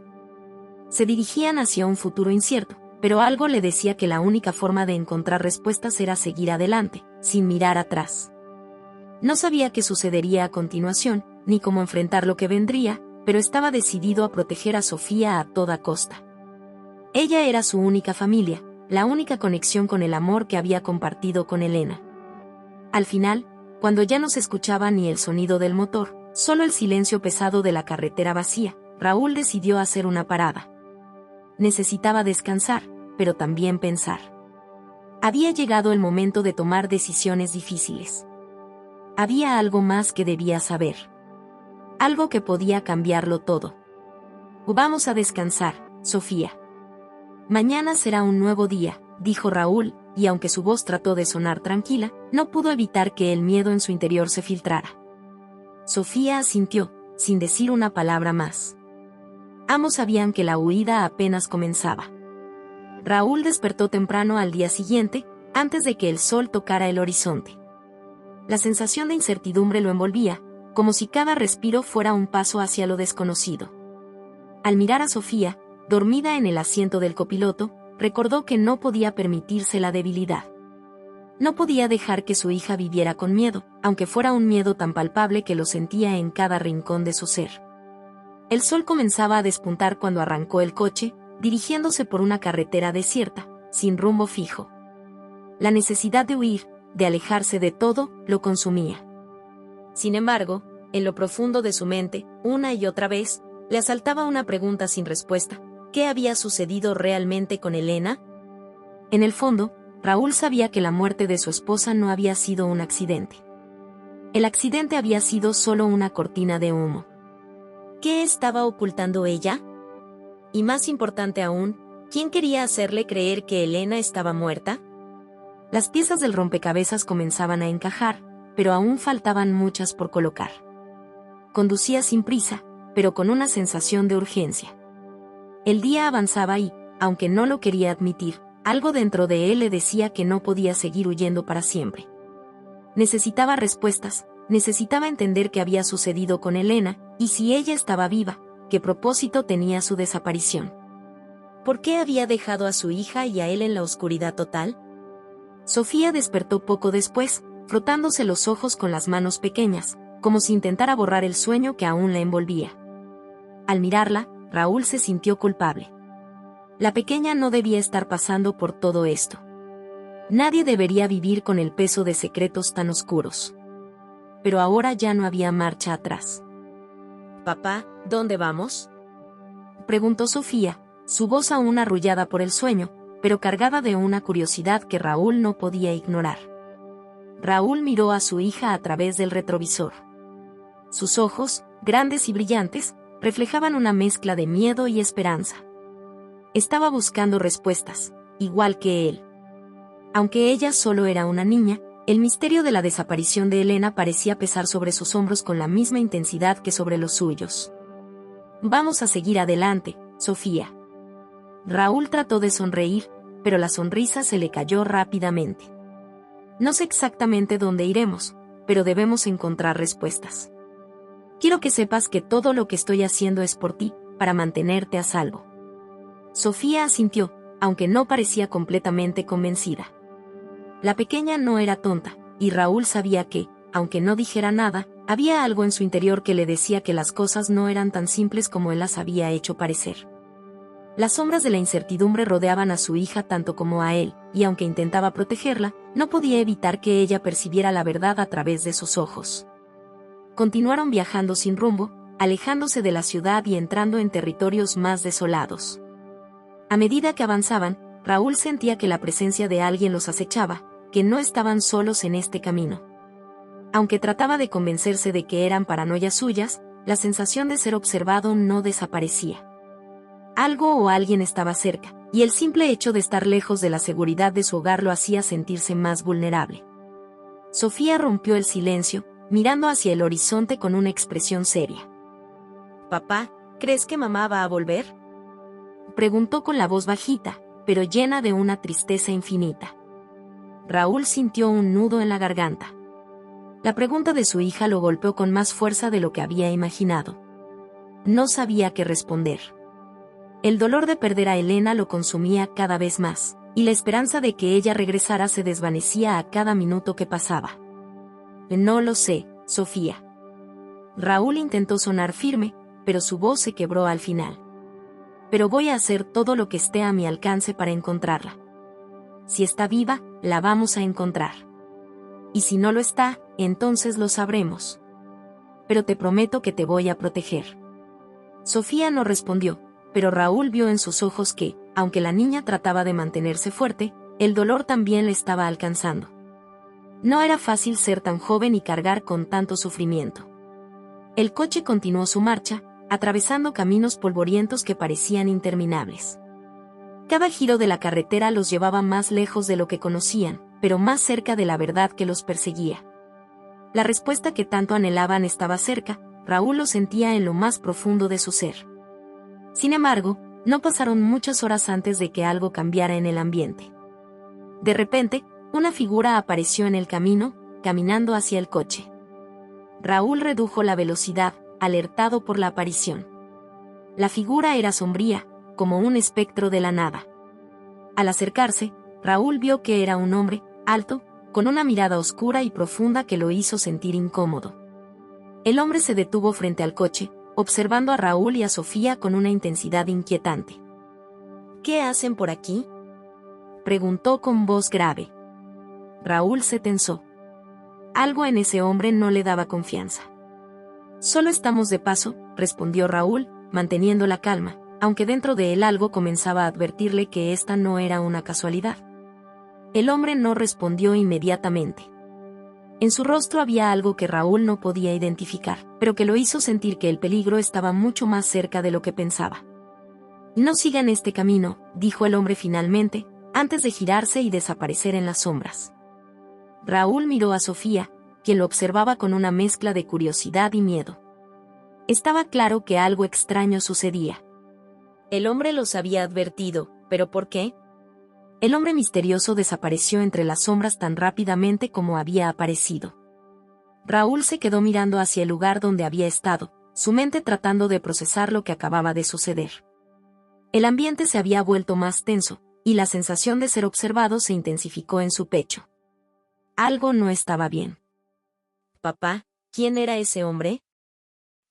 Se dirigían hacia un futuro incierto, pero algo le decía que la única forma de encontrar respuestas era seguir adelante, sin mirar atrás. No sabía qué sucedería a continuación, ni cómo enfrentar lo que vendría, pero estaba decidido a proteger a Sofía a toda costa. Ella era su única familia, la única conexión con el amor que había compartido con Elena. Al final, cuando ya no se escuchaba ni el sonido del motor, solo el silencio pesado de la carretera vacía, Raúl decidió hacer una parada. Necesitaba descansar, pero también pensar. Había llegado el momento de tomar decisiones difíciles. Había algo más que debía saber. Algo que podía cambiarlo todo. «Vamos a descansar, Sofía. Mañana será un nuevo día», dijo Raúl, y aunque su voz trató de sonar tranquila, no pudo evitar que el miedo en su interior se filtrara. Sofía asintió, sin decir una palabra más. Ambos sabían que la huida apenas comenzaba. Raúl despertó temprano al día siguiente, antes de que el sol tocara el horizonte. La sensación de incertidumbre lo envolvía, como si cada respiro fuera un paso hacia lo desconocido. Al mirar a Sofía, dormida en el asiento del copiloto, recordó que no podía permitirse la debilidad. No podía dejar que su hija viviera con miedo, aunque fuera un miedo tan palpable que lo sentía en cada rincón de su ser. El sol comenzaba a despuntar cuando arrancó el coche, dirigiéndose por una carretera desierta, sin rumbo fijo. La necesidad de huir, de alejarse de todo, lo consumía. Sin embargo, en lo profundo de su mente, una y otra vez, le asaltaba una pregunta sin respuesta. ¿Qué había sucedido realmente con Elena? En el fondo, Raúl sabía que la muerte de su esposa no había sido un accidente. El accidente había sido solo una cortina de humo. ¿Qué estaba ocultando ella? Y más importante aún, ¿quién quería hacerle creer que Elena estaba muerta? Las piezas del rompecabezas comenzaban a encajar, pero aún faltaban muchas por colocar. Conducía sin prisa, pero con una sensación de urgencia. El día avanzaba y, aunque no lo quería admitir, algo dentro de él le decía que no podía seguir huyendo para siempre. Necesitaba respuestas, necesitaba entender qué había sucedido con Elena, y si ella estaba viva, qué propósito tenía su desaparición. ¿Por qué había dejado a su hija y a él en la oscuridad total? Sofía despertó poco después, frotándose los ojos con las manos pequeñas, como si intentara borrar el sueño que aún la envolvía. Al mirarla, Raúl se sintió culpable. La pequeña no debía estar pasando por todo esto. Nadie debería vivir con el peso de secretos tan oscuros. Pero ahora ya no había marcha atrás. Papá, ¿dónde vamos? Preguntó Sofía, su voz aún arrullada por el sueño, pero cargada de una curiosidad que Raúl no podía ignorar. Raúl miró a su hija a través del retrovisor. Sus ojos, grandes y brillantes, reflejaban una mezcla de miedo y esperanza. Estaba buscando respuestas, igual que él. Aunque ella solo era una niña, el misterio de la desaparición de Elena parecía pesar sobre sus hombros con la misma intensidad que sobre los suyos. Vamos a seguir adelante, Sofía. Raúl trató de sonreír, pero la sonrisa se le cayó rápidamente. No sé exactamente dónde iremos, pero debemos encontrar respuestas. Quiero que sepas que todo lo que estoy haciendo es por ti, para mantenerte a salvo. Sofía asintió, aunque no parecía completamente convencida. La pequeña no era tonta, y Raúl sabía que, aunque no dijera nada, había algo en su interior que le decía que las cosas no eran tan simples como él las había hecho parecer. Las sombras de la incertidumbre rodeaban a su hija tanto como a él, y aunque intentaba protegerla, no podía evitar que ella percibiera la verdad a través de sus ojos. Continuaron viajando sin rumbo, alejándose de la ciudad y entrando en territorios más desolados. A medida que avanzaban, Raúl sentía que la presencia de alguien los acechaba, que no estaban solos en este camino. Aunque trataba de convencerse de que eran paranoias suyas, la sensación de ser observado no desaparecía. Algo o alguien estaba cerca, y el simple hecho de estar lejos de la seguridad de su hogar lo hacía sentirse más vulnerable. Sofía rompió el silencio, mirando hacia el horizonte con una expresión seria. Papá, ¿crees que mamá va a volver? Preguntó con la voz bajita, pero llena de una tristeza infinita. Raúl sintió un nudo en la garganta. La pregunta de su hija lo golpeó con más fuerza de lo que había imaginado. No sabía qué responder. El dolor de perder a Elena lo consumía cada vez más, y la esperanza de que ella regresara se desvanecía a cada minuto que pasaba. No lo sé, Sofía. Raúl intentó sonar firme, pero su voz se quebró al final. Pero voy a hacer todo lo que esté a mi alcance para encontrarla. Si está viva, la vamos a encontrar. Y si no lo está, entonces lo sabremos. Pero te prometo que te voy a proteger. Sofía no respondió, pero Raúl vio en sus ojos que, aunque la niña trataba de mantenerse fuerte, el dolor también le estaba alcanzando. No era fácil ser tan joven y cargar con tanto sufrimiento. El coche continuó su marcha, atravesando caminos polvorientos que parecían interminables. Cada giro de la carretera los llevaba más lejos de lo que conocían, pero más cerca de la verdad que los perseguía. La respuesta que tanto anhelaban estaba cerca, Raúl lo sentía en lo más profundo de su ser. Sin embargo, no pasaron muchas horas antes de que algo cambiara en el ambiente. De repente, una figura apareció en el camino, caminando hacia el coche. Raúl redujo la velocidad, alertado por la aparición. La figura era sombría, como un espectro de la nada. Al acercarse, Raúl vio que era un hombre, alto, con una mirada oscura y profunda que lo hizo sentir incómodo. El hombre se detuvo frente al coche, observando a Raúl y a Sofía con una intensidad inquietante. ¿Qué hacen por aquí? Preguntó con voz grave. Raúl se tensó. Algo en ese hombre no le daba confianza. Solo estamos de paso, respondió Raúl, manteniendo la calma, aunque dentro de él algo comenzaba a advertirle que esta no era una casualidad. El hombre no respondió inmediatamente. En su rostro había algo que Raúl no podía identificar, pero que lo hizo sentir que el peligro estaba mucho más cerca de lo que pensaba. No sigan este camino, dijo el hombre finalmente, antes de girarse y desaparecer en las sombras. Raúl miró a Sofía, quien lo observaba con una mezcla de curiosidad y miedo. Estaba claro que algo extraño sucedía. El hombre los había advertido, ¿pero por qué? El hombre misterioso desapareció entre las sombras tan rápidamente como había aparecido. Raúl se quedó mirando hacia el lugar donde había estado, su mente tratando de procesar lo que acababa de suceder. El ambiente se había vuelto más tenso, y la sensación de ser observado se intensificó en su pecho. Algo no estaba bien. Papá, ¿quién era ese hombre?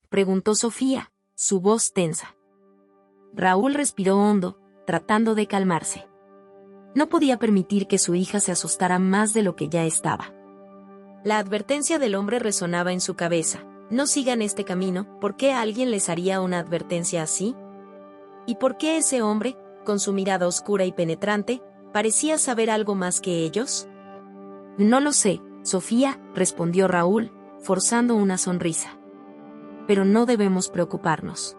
Preguntó Sofía, su voz tensa. Raúl respiró hondo, tratando de calmarse. No podía permitir que su hija se asustara más de lo que ya estaba. La advertencia del hombre resonaba en su cabeza. No sigan este camino. ¿Por qué alguien les haría una advertencia así? ¿Y por qué ese hombre, con su mirada oscura y penetrante, parecía saber algo más que ellos? No lo sé, Sofía, respondió Raúl, forzando una sonrisa. Pero no debemos preocuparnos.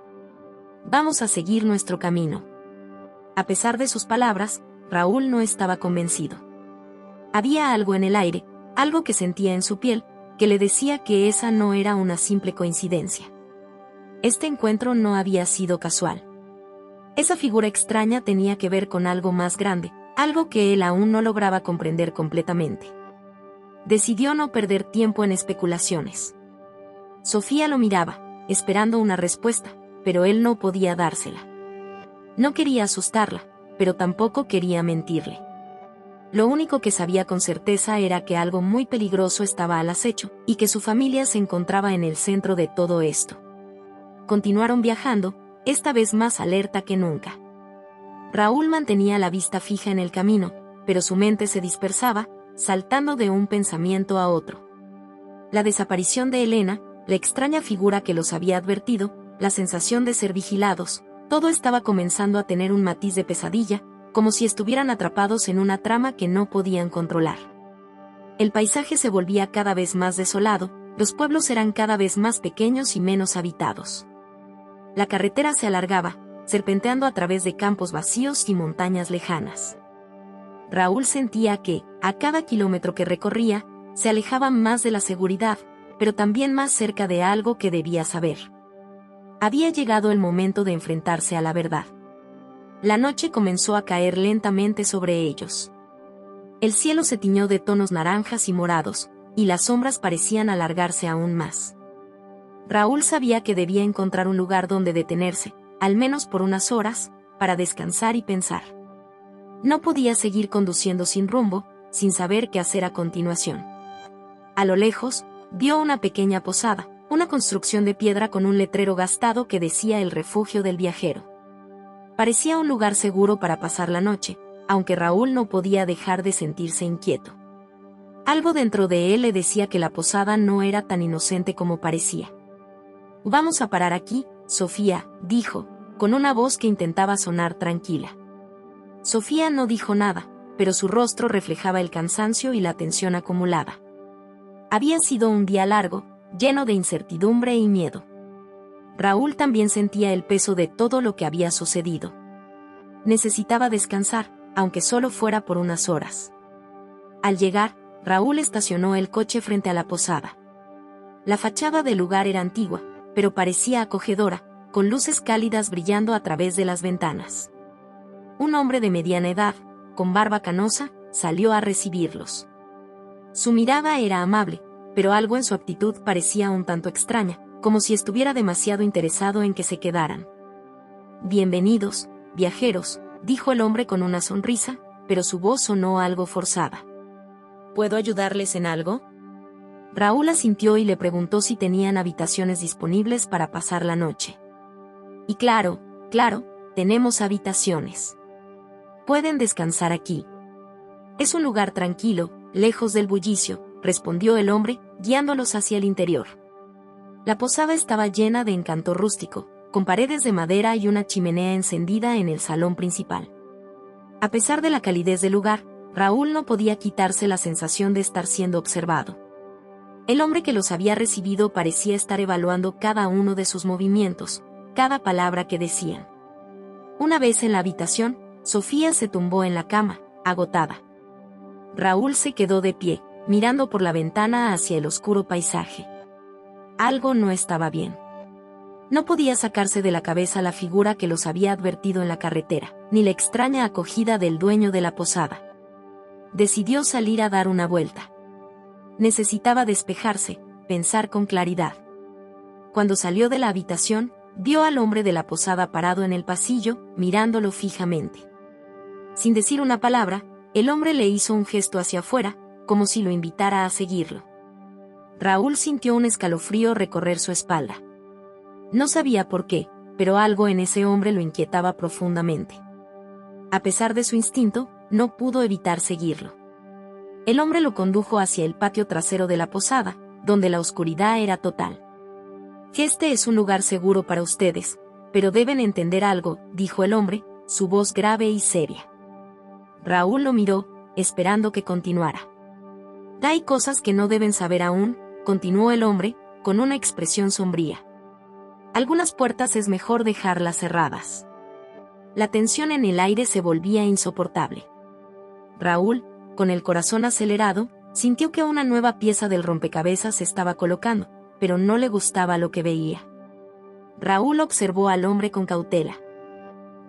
Vamos a seguir nuestro camino. A pesar de sus palabras, Raúl no estaba convencido. Había algo en el aire, algo que sentía en su piel, que le decía que esa no era una simple coincidencia. Este encuentro no había sido casual. Esa figura extraña tenía que ver con algo más grande, algo que él aún no lograba comprender completamente. Decidió no perder tiempo en especulaciones. Sofía lo miraba, esperando una respuesta, pero él no podía dársela. No quería asustarla, pero tampoco quería mentirle. Lo único que sabía con certeza era que algo muy peligroso estaba al acecho, y que su familia se encontraba en el centro de todo esto. Continuaron viajando, esta vez más alerta que nunca. Raúl mantenía la vista fija en el camino, pero su mente se dispersaba, saltando de un pensamiento a otro. La desaparición de Elena, la extraña figura que los había advertido, la sensación de ser vigilados, todo estaba comenzando a tener un matiz de pesadilla, como si estuvieran atrapados en una trama que no podían controlar. El paisaje se volvía cada vez más desolado, los pueblos eran cada vez más pequeños y menos habitados. La carretera se alargaba, serpenteando a través de campos vacíos y montañas lejanas. Raúl sentía que, a cada kilómetro que recorría, se alejaba más de la seguridad, pero también más cerca de algo que debía saber. Había llegado el momento de enfrentarse a la verdad. La noche comenzó a caer lentamente sobre ellos. El cielo se tiñó de tonos naranjas y morados, y las sombras parecían alargarse aún más. Raúl sabía que debía encontrar un lugar donde detenerse, al menos por unas horas, para descansar y pensar. No podía seguir conduciendo sin rumbo, sin saber qué hacer a continuación. A lo lejos, vio una pequeña posada, una construcción de piedra con un letrero gastado que decía el refugio del viajero. Parecía un lugar seguro para pasar la noche, aunque Raúl no podía dejar de sentirse inquieto. Algo dentro de él le decía que la posada no era tan inocente como parecía. «Vamos a parar aquí, Sofía», dijo, con una voz que intentaba sonar tranquila. Sofía no dijo nada, pero su rostro reflejaba el cansancio y la tensión acumulada. Había sido un día largo, lleno de incertidumbre y miedo. Raúl también sentía el peso de todo lo que había sucedido. Necesitaba descansar, aunque solo fuera por unas horas. Al llegar, Raúl estacionó el coche frente a la posada. La fachada del lugar era antigua, pero parecía acogedora, con luces cálidas brillando a través de las ventanas. Un hombre de mediana edad, con barba canosa, salió a recibirlos. Su mirada era amable, pero algo en su actitud parecía un tanto extraña, como si estuviera demasiado interesado en que se quedaran. «Bienvenidos, viajeros», dijo el hombre con una sonrisa, pero su voz sonó algo forzada. ¿Puedo ayudarles en algo? Raúl asintió y le preguntó si tenían habitaciones disponibles para pasar la noche. «Y claro, tenemos habitaciones. Pueden descansar aquí. Es un lugar tranquilo, lejos del bullicio», respondió el hombre, guiándolos hacia el interior. La posada estaba llena de encanto rústico, con paredes de madera y una chimenea encendida en el salón principal. A pesar de la calidez del lugar, Raúl no podía quitarse la sensación de estar siendo observado. El hombre que los había recibido parecía estar evaluando cada uno de sus movimientos, cada palabra que decían. Una vez en la habitación, Sofía se tumbó en la cama, agotada. Raúl se quedó de pie, mirando por la ventana hacia el oscuro paisaje. Algo no estaba bien. No podía sacarse de la cabeza la figura que los había advertido en la carretera, ni la extraña acogida del dueño de la posada. Decidió salir a dar una vuelta. Necesitaba despejarse, pensar con claridad. Cuando salió de la habitación, vio al hombre de la posada parado en el pasillo, mirándolo fijamente. Sin decir una palabra, el hombre le hizo un gesto hacia afuera, como si lo invitara a seguirlo. Raúl sintió un escalofrío recorrer su espalda. No sabía por qué, pero algo en ese hombre lo inquietaba profundamente. A pesar de su instinto, no pudo evitar seguirlo. El hombre lo condujo hacia el patio trasero de la posada, donde la oscuridad era total. Este es un lugar seguro para ustedes, pero deben entender algo, dijo el hombre, su voz grave y seria. Raúl lo miró, esperando que continuara. Hay cosas que no deben saber aún, continuó el hombre, con una expresión sombría. Algunas puertas es mejor dejarlas cerradas. La tensión en el aire se volvía insoportable. Raúl, con el corazón acelerado, sintió que una nueva pieza del rompecabezas se estaba colocando, pero no le gustaba lo que veía. Raúl observó al hombre con cautela.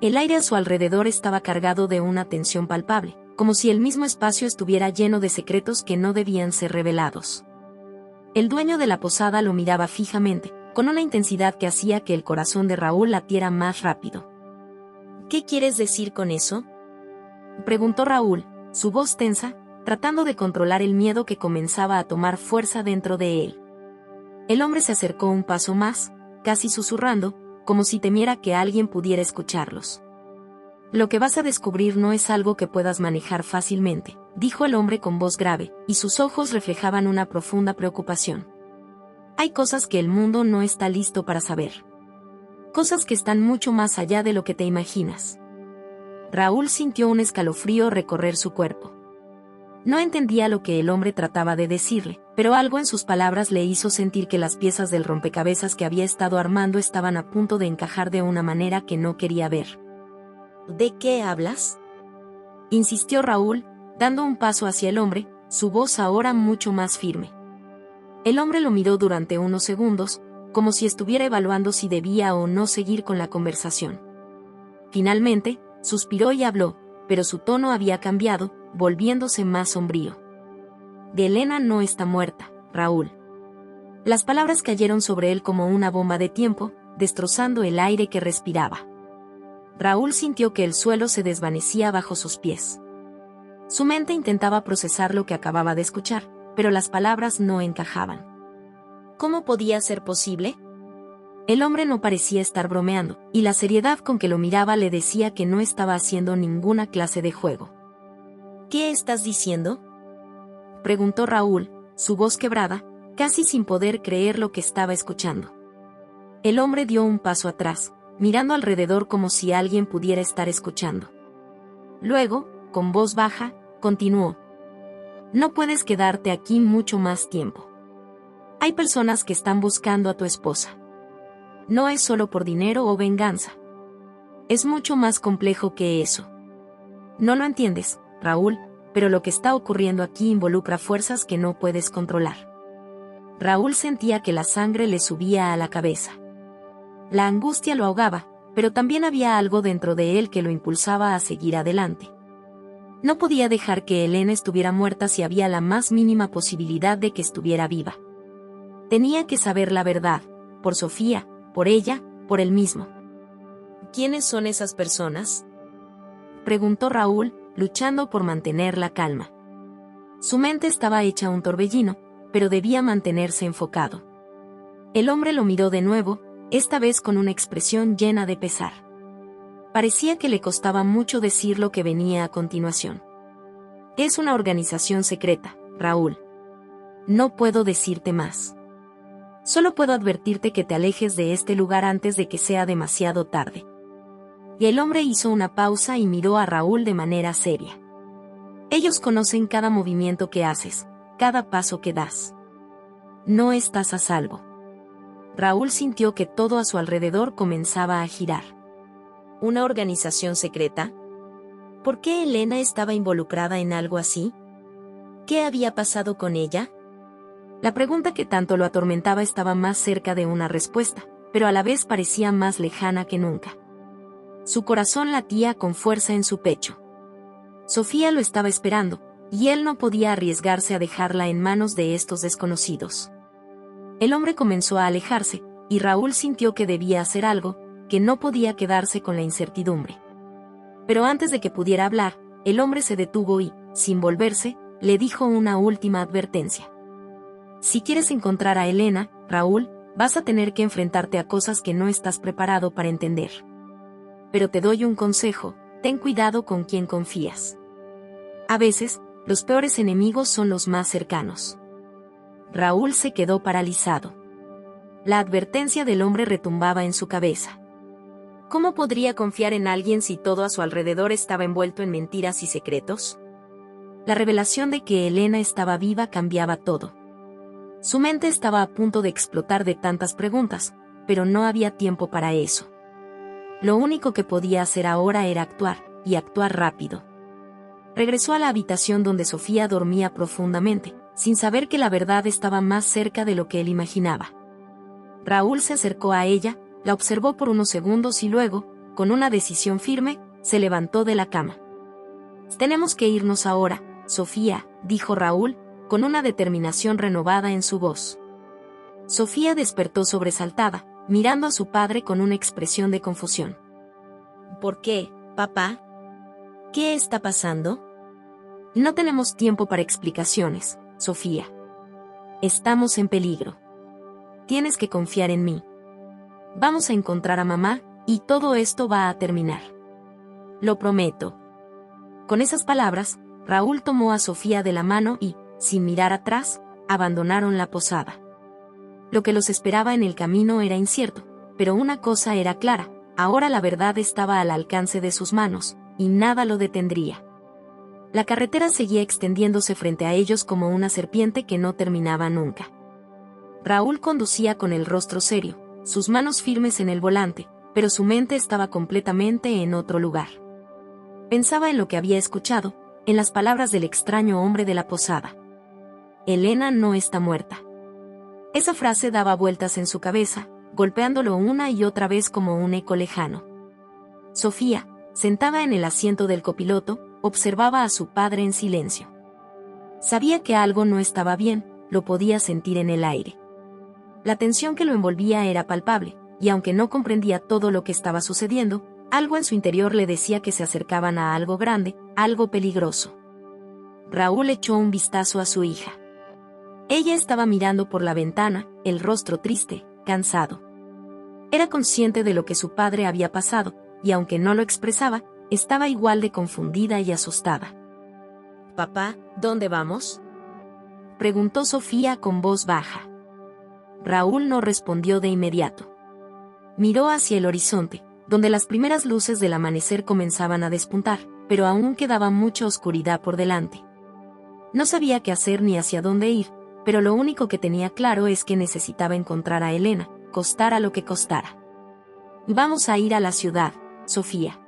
El aire a su alrededor estaba cargado de una tensión palpable, como si el mismo espacio estuviera lleno de secretos que no debían ser revelados. El dueño de la posada lo miraba fijamente, con una intensidad que hacía que el corazón de Raúl latiera más rápido. ¿Qué quieres decir con eso?, preguntó Raúl, su voz tensa, tratando de controlar el miedo que comenzaba a tomar fuerza dentro de él. El hombre se acercó un paso más, casi susurrando, como si temiera que alguien pudiera escucharlos. Lo que vas a descubrir no es algo que puedas manejar fácilmente, dijo el hombre con voz grave, y sus ojos reflejaban una profunda preocupación. Hay cosas que el mundo no está listo para saber. Cosas que están mucho más allá de lo que te imaginas. Raúl sintió un escalofrío recorrer su cuerpo. No entendía lo que el hombre trataba de decirle, pero algo en sus palabras le hizo sentir que las piezas del rompecabezas que había estado armando estaban a punto de encajar de una manera que no quería ver. ¿De qué hablas?, insistió Raúl, dando un paso hacia el hombre, su voz ahora mucho más firme. El hombre lo miró durante unos segundos, como si estuviera evaluando si debía o no seguir con la conversación. Finalmente, suspiró y habló, pero su tono había cambiado, volviéndose más sombrío. De Elena no está muerta, Raúl. Las palabras cayeron sobre él como una bomba de tiempo, destrozando el aire que respiraba. Raúl sintió que el suelo se desvanecía bajo sus pies. Su mente intentaba procesar lo que acababa de escuchar, pero las palabras no encajaban. ¿Cómo podía ser posible? El hombre no parecía estar bromeando, y la seriedad con que lo miraba le decía que no estaba haciendo ninguna clase de juego. ¿Qué estás diciendo?, preguntó Raúl, su voz quebrada, casi sin poder creer lo que estaba escuchando. El hombre dio un paso atrás, mirando alrededor como si alguien pudiera estar escuchando. Luego, con voz baja, continuó. No puedes quedarte aquí mucho más tiempo. Hay personas que están buscando a tu esposa. No es solo por dinero o venganza. Es mucho más complejo que eso. No lo entiendes, Raúl, pero lo que está ocurriendo aquí involucra fuerzas que no puedes controlar. Raúl sentía que la sangre le subía a la cabeza. La angustia lo ahogaba, pero también había algo dentro de él que lo impulsaba a seguir adelante. No podía dejar que Elena estuviera muerta si había la más mínima posibilidad de que estuviera viva. Tenía que saber la verdad, por Sofía, por ella, por él mismo. ¿Quiénes son esas personas?, preguntó Raúl, luchando por mantener la calma. Su mente estaba hecha un torbellino, pero debía mantenerse enfocado. El hombre lo miró de nuevo, esta vez con una expresión llena de pesar. Parecía que le costaba mucho decir lo que venía a continuación. Es una organización secreta, Raúl. No puedo decirte más. Solo puedo advertirte que te alejes de este lugar antes de que sea demasiado tarde. Y el hombre hizo una pausa y miró a Raúl de manera seria. Ellos conocen cada movimiento que haces, cada paso que das. No estás a salvo. Raúl sintió que todo a su alrededor comenzaba a girar. ¿Una organización secreta? ¿Por qué Elena estaba involucrada en algo así? ¿Qué había pasado con ella? La pregunta que tanto lo atormentaba estaba más cerca de una respuesta, pero a la vez parecía más lejana que nunca. Su corazón latía con fuerza en su pecho. Sofía lo estaba esperando, y él no podía arriesgarse a dejarla en manos de estos desconocidos. El hombre comenzó a alejarse, y Raúl sintió que debía hacer algo, que no podía quedarse con la incertidumbre. Pero antes de que pudiera hablar, el hombre se detuvo y, sin volverse, le dijo una última advertencia. Si quieres encontrar a Elena, Raúl, vas a tener que enfrentarte a cosas que no estás preparado para entender. Pero te doy un consejo, ten cuidado con quien confías. A veces, los peores enemigos son los más cercanos. Raúl se quedó paralizado. La advertencia del hombre retumbaba en su cabeza. ¿Cómo podría confiar en alguien si todo a su alrededor estaba envuelto en mentiras y secretos? La revelación de que Elena estaba viva cambiaba todo. Su mente estaba a punto de explotar de tantas preguntas, pero no había tiempo para eso. Lo único que podía hacer ahora era actuar, y actuar rápido. Regresó a la habitación donde Sofía dormía profundamente, sin saber que la verdad estaba más cerca de lo que él imaginaba. Raúl se acercó a ella, la observó por unos segundos y luego, con una decisión firme, se levantó de la cama. «Tenemos que irnos ahora, Sofía», dijo Raúl, con una determinación renovada en su voz. Sofía despertó sobresaltada, mirando a su padre con una expresión de confusión. ¿Por qué, papá? ¿Qué está pasando? No tenemos tiempo para explicaciones, Sofía. Estamos en peligro. Tienes que confiar en mí. Vamos a encontrar a mamá, y todo esto va a terminar. Lo prometo. Con esas palabras, Raúl tomó a Sofía de la mano y, sin mirar atrás, abandonaron la posada. Lo que los esperaba en el camino era incierto, pero una cosa era clara, ahora la verdad estaba al alcance de sus manos, y nada lo detendría. La carretera seguía extendiéndose frente a ellos como una serpiente que no terminaba nunca. Raúl conducía con el rostro serio, sus manos firmes en el volante, pero su mente estaba completamente en otro lugar. Pensaba en lo que había escuchado, en las palabras del extraño hombre de la posada. Elena no está muerta. Esa frase daba vueltas en su cabeza, golpeándolo una y otra vez como un eco lejano. Sofía, sentada en el asiento del copiloto, observaba a su padre en silencio. Sabía que algo no estaba bien, lo podía sentir en el aire. La tensión que lo envolvía era palpable, y aunque no comprendía todo lo que estaba sucediendo, algo en su interior le decía que se acercaban a algo grande, algo peligroso. Raúl echó un vistazo a su hija. Ella estaba mirando por la ventana, el rostro triste, cansado. Era consciente de lo que su padre había pasado, y aunque no lo expresaba, estaba igual de confundida y asustada. «Papá, ¿dónde vamos?», preguntó Sofía con voz baja. Raúl no respondió de inmediato. Miró hacia el horizonte, donde las primeras luces del amanecer comenzaban a despuntar, pero aún quedaba mucha oscuridad por delante. No sabía qué hacer ni hacia dónde ir, pero lo único que tenía claro es que necesitaba encontrar a Elena, costara lo que costara. «Vamos a ir a la ciudad, Sofía.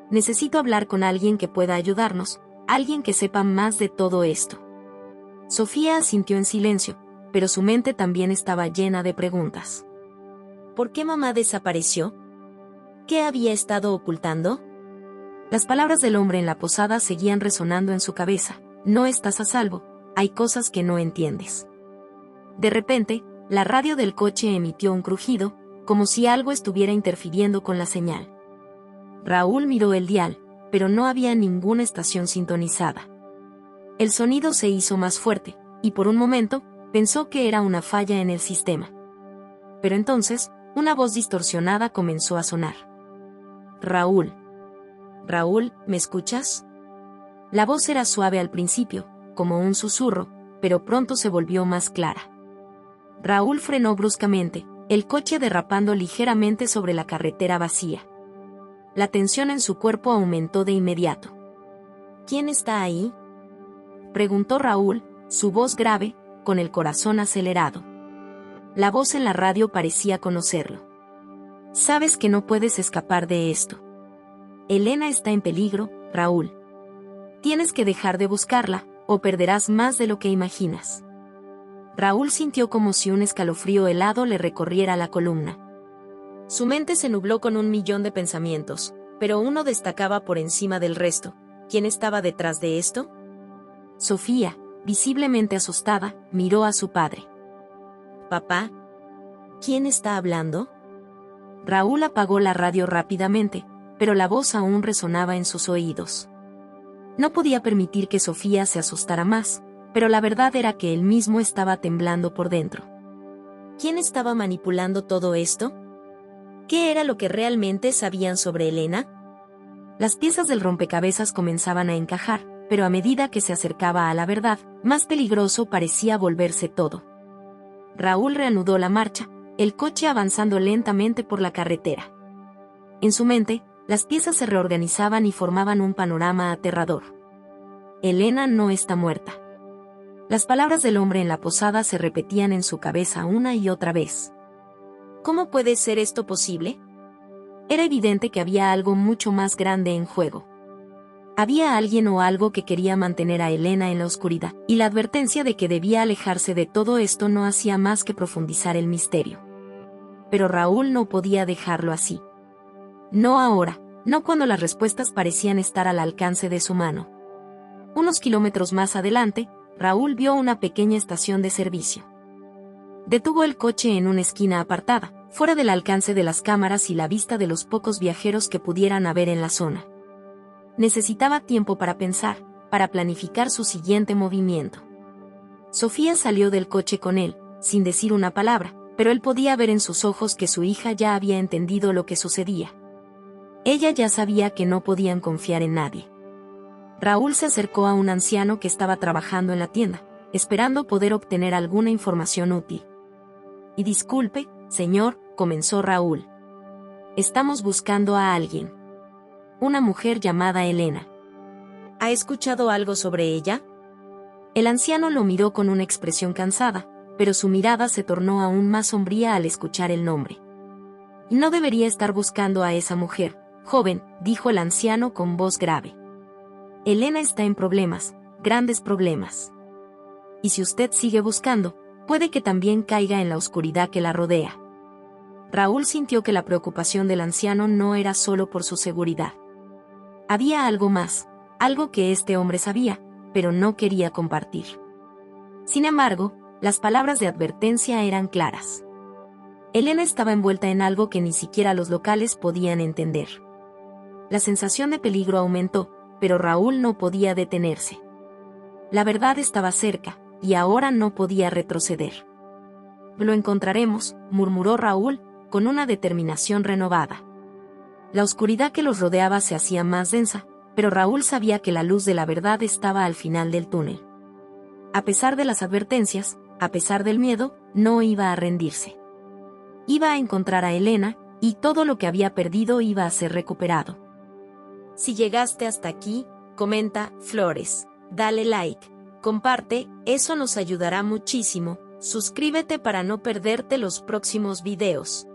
Necesito hablar con alguien que pueda ayudarnos, alguien que sepa más de todo esto». Sofía asintió en silencio, pero su mente también estaba llena de preguntas. ¿Por qué mamá desapareció? ¿Qué había estado ocultando? Las palabras del hombre en la posada seguían resonando en su cabeza. No estás a salvo, hay cosas que no entiendes. De repente, la radio del coche emitió un crujido, como si algo estuviera interfiriendo con la señal. Raúl miró el dial, pero no había ninguna estación sintonizada. El sonido se hizo más fuerte, y por un momento, pensó que era una falla en el sistema. Pero entonces, una voz distorsionada comenzó a sonar. «Raúl. Raúl, ¿me escuchas?». La voz era suave al principio, como un susurro, pero pronto se volvió más clara. Raúl frenó bruscamente, el coche derrapando ligeramente sobre la carretera vacía. La tensión en su cuerpo aumentó de inmediato. ¿Quién está ahí?, preguntó Raúl, su voz grave, con el corazón acelerado. La voz en la radio parecía conocerlo. «Sabes que no puedes escapar de esto. Elena está en peligro, Raúl. Tienes que dejar de buscarla, o perderás más de lo que imaginas». Raúl sintió como si un escalofrío helado le recorriera la columna. Su mente se nubló con 1.000.000 de pensamientos, pero uno destacaba por encima del resto. ¿Quién estaba detrás de esto? Sofía, visiblemente asustada, miró a su padre. «Papá, ¿quién está hablando?». Raúl apagó la radio rápidamente, pero la voz aún resonaba en sus oídos. No podía permitir que Sofía se asustara más, pero la verdad era que él mismo estaba temblando por dentro. ¿Quién estaba manipulando todo esto? ¿Qué era lo que realmente sabían sobre Elena? Las piezas del rompecabezas comenzaban a encajar, pero a medida que se acercaba a la verdad, más peligroso parecía volverse todo. Raúl reanudó la marcha, el coche avanzando lentamente por la carretera. En su mente, las piezas se reorganizaban y formaban un panorama aterrador. Elena no está muerta. Las palabras del hombre en la posada se repetían en su cabeza una y otra vez. ¿Cómo puede ser esto posible? Era evidente que había algo mucho más grande en juego. Había alguien o algo que quería mantener a Elena en la oscuridad, y la advertencia de que debía alejarse de todo esto no hacía más que profundizar el misterio. Pero Raúl no podía dejarlo así. No ahora, no cuando las respuestas parecían estar al alcance de su mano. Unos kilómetros más adelante, Raúl vio una pequeña estación de servicio. Detuvo el coche en una esquina apartada, fuera del alcance de las cámaras y la vista de los pocos viajeros que pudieran haber en la zona. Necesitaba tiempo para pensar, para planificar su siguiente movimiento. Sofía salió del coche con él, sin decir una palabra, pero él podía ver en sus ojos que su hija ya había entendido lo que sucedía. Ella ya sabía que no podían confiar en nadie. Raúl se acercó a un anciano que estaba trabajando en la tienda, esperando poder obtener alguna información útil. Y disculpe, señor, comenzó Raúl. Estamos buscando a alguien. Una mujer llamada Elena. ¿Ha escuchado algo sobre ella? El anciano lo miró con una expresión cansada, pero su mirada se tornó aún más sombría al escuchar el nombre. No debería estar buscando a esa mujer, joven, dijo el anciano con voz grave. Elena está en problemas, grandes problemas. Y si usted sigue buscando, puede que también caiga en la oscuridad que la rodea. Raúl sintió que la preocupación del anciano no era solo por su seguridad. Había algo más, algo que este hombre sabía, pero no quería compartir. Sin embargo, las palabras de advertencia eran claras. Elena estaba envuelta en algo que ni siquiera los locales podían entender. La sensación de peligro aumentó, pero Raúl no podía detenerse. La verdad estaba cerca, y ahora no podía retroceder. Lo encontraremos, murmuró Raúl, con una determinación renovada. La oscuridad que los rodeaba se hacía más densa, pero Raúl sabía que la luz de la verdad estaba al final del túnel. A pesar de las advertencias, a pesar del miedo, no iba a rendirse. Iba a encontrar a Elena, y todo lo que había perdido iba a ser recuperado. Si llegaste hasta aquí, comenta, Flores, dale like, comparte, eso nos ayudará muchísimo, suscríbete para no perderte los próximos videos.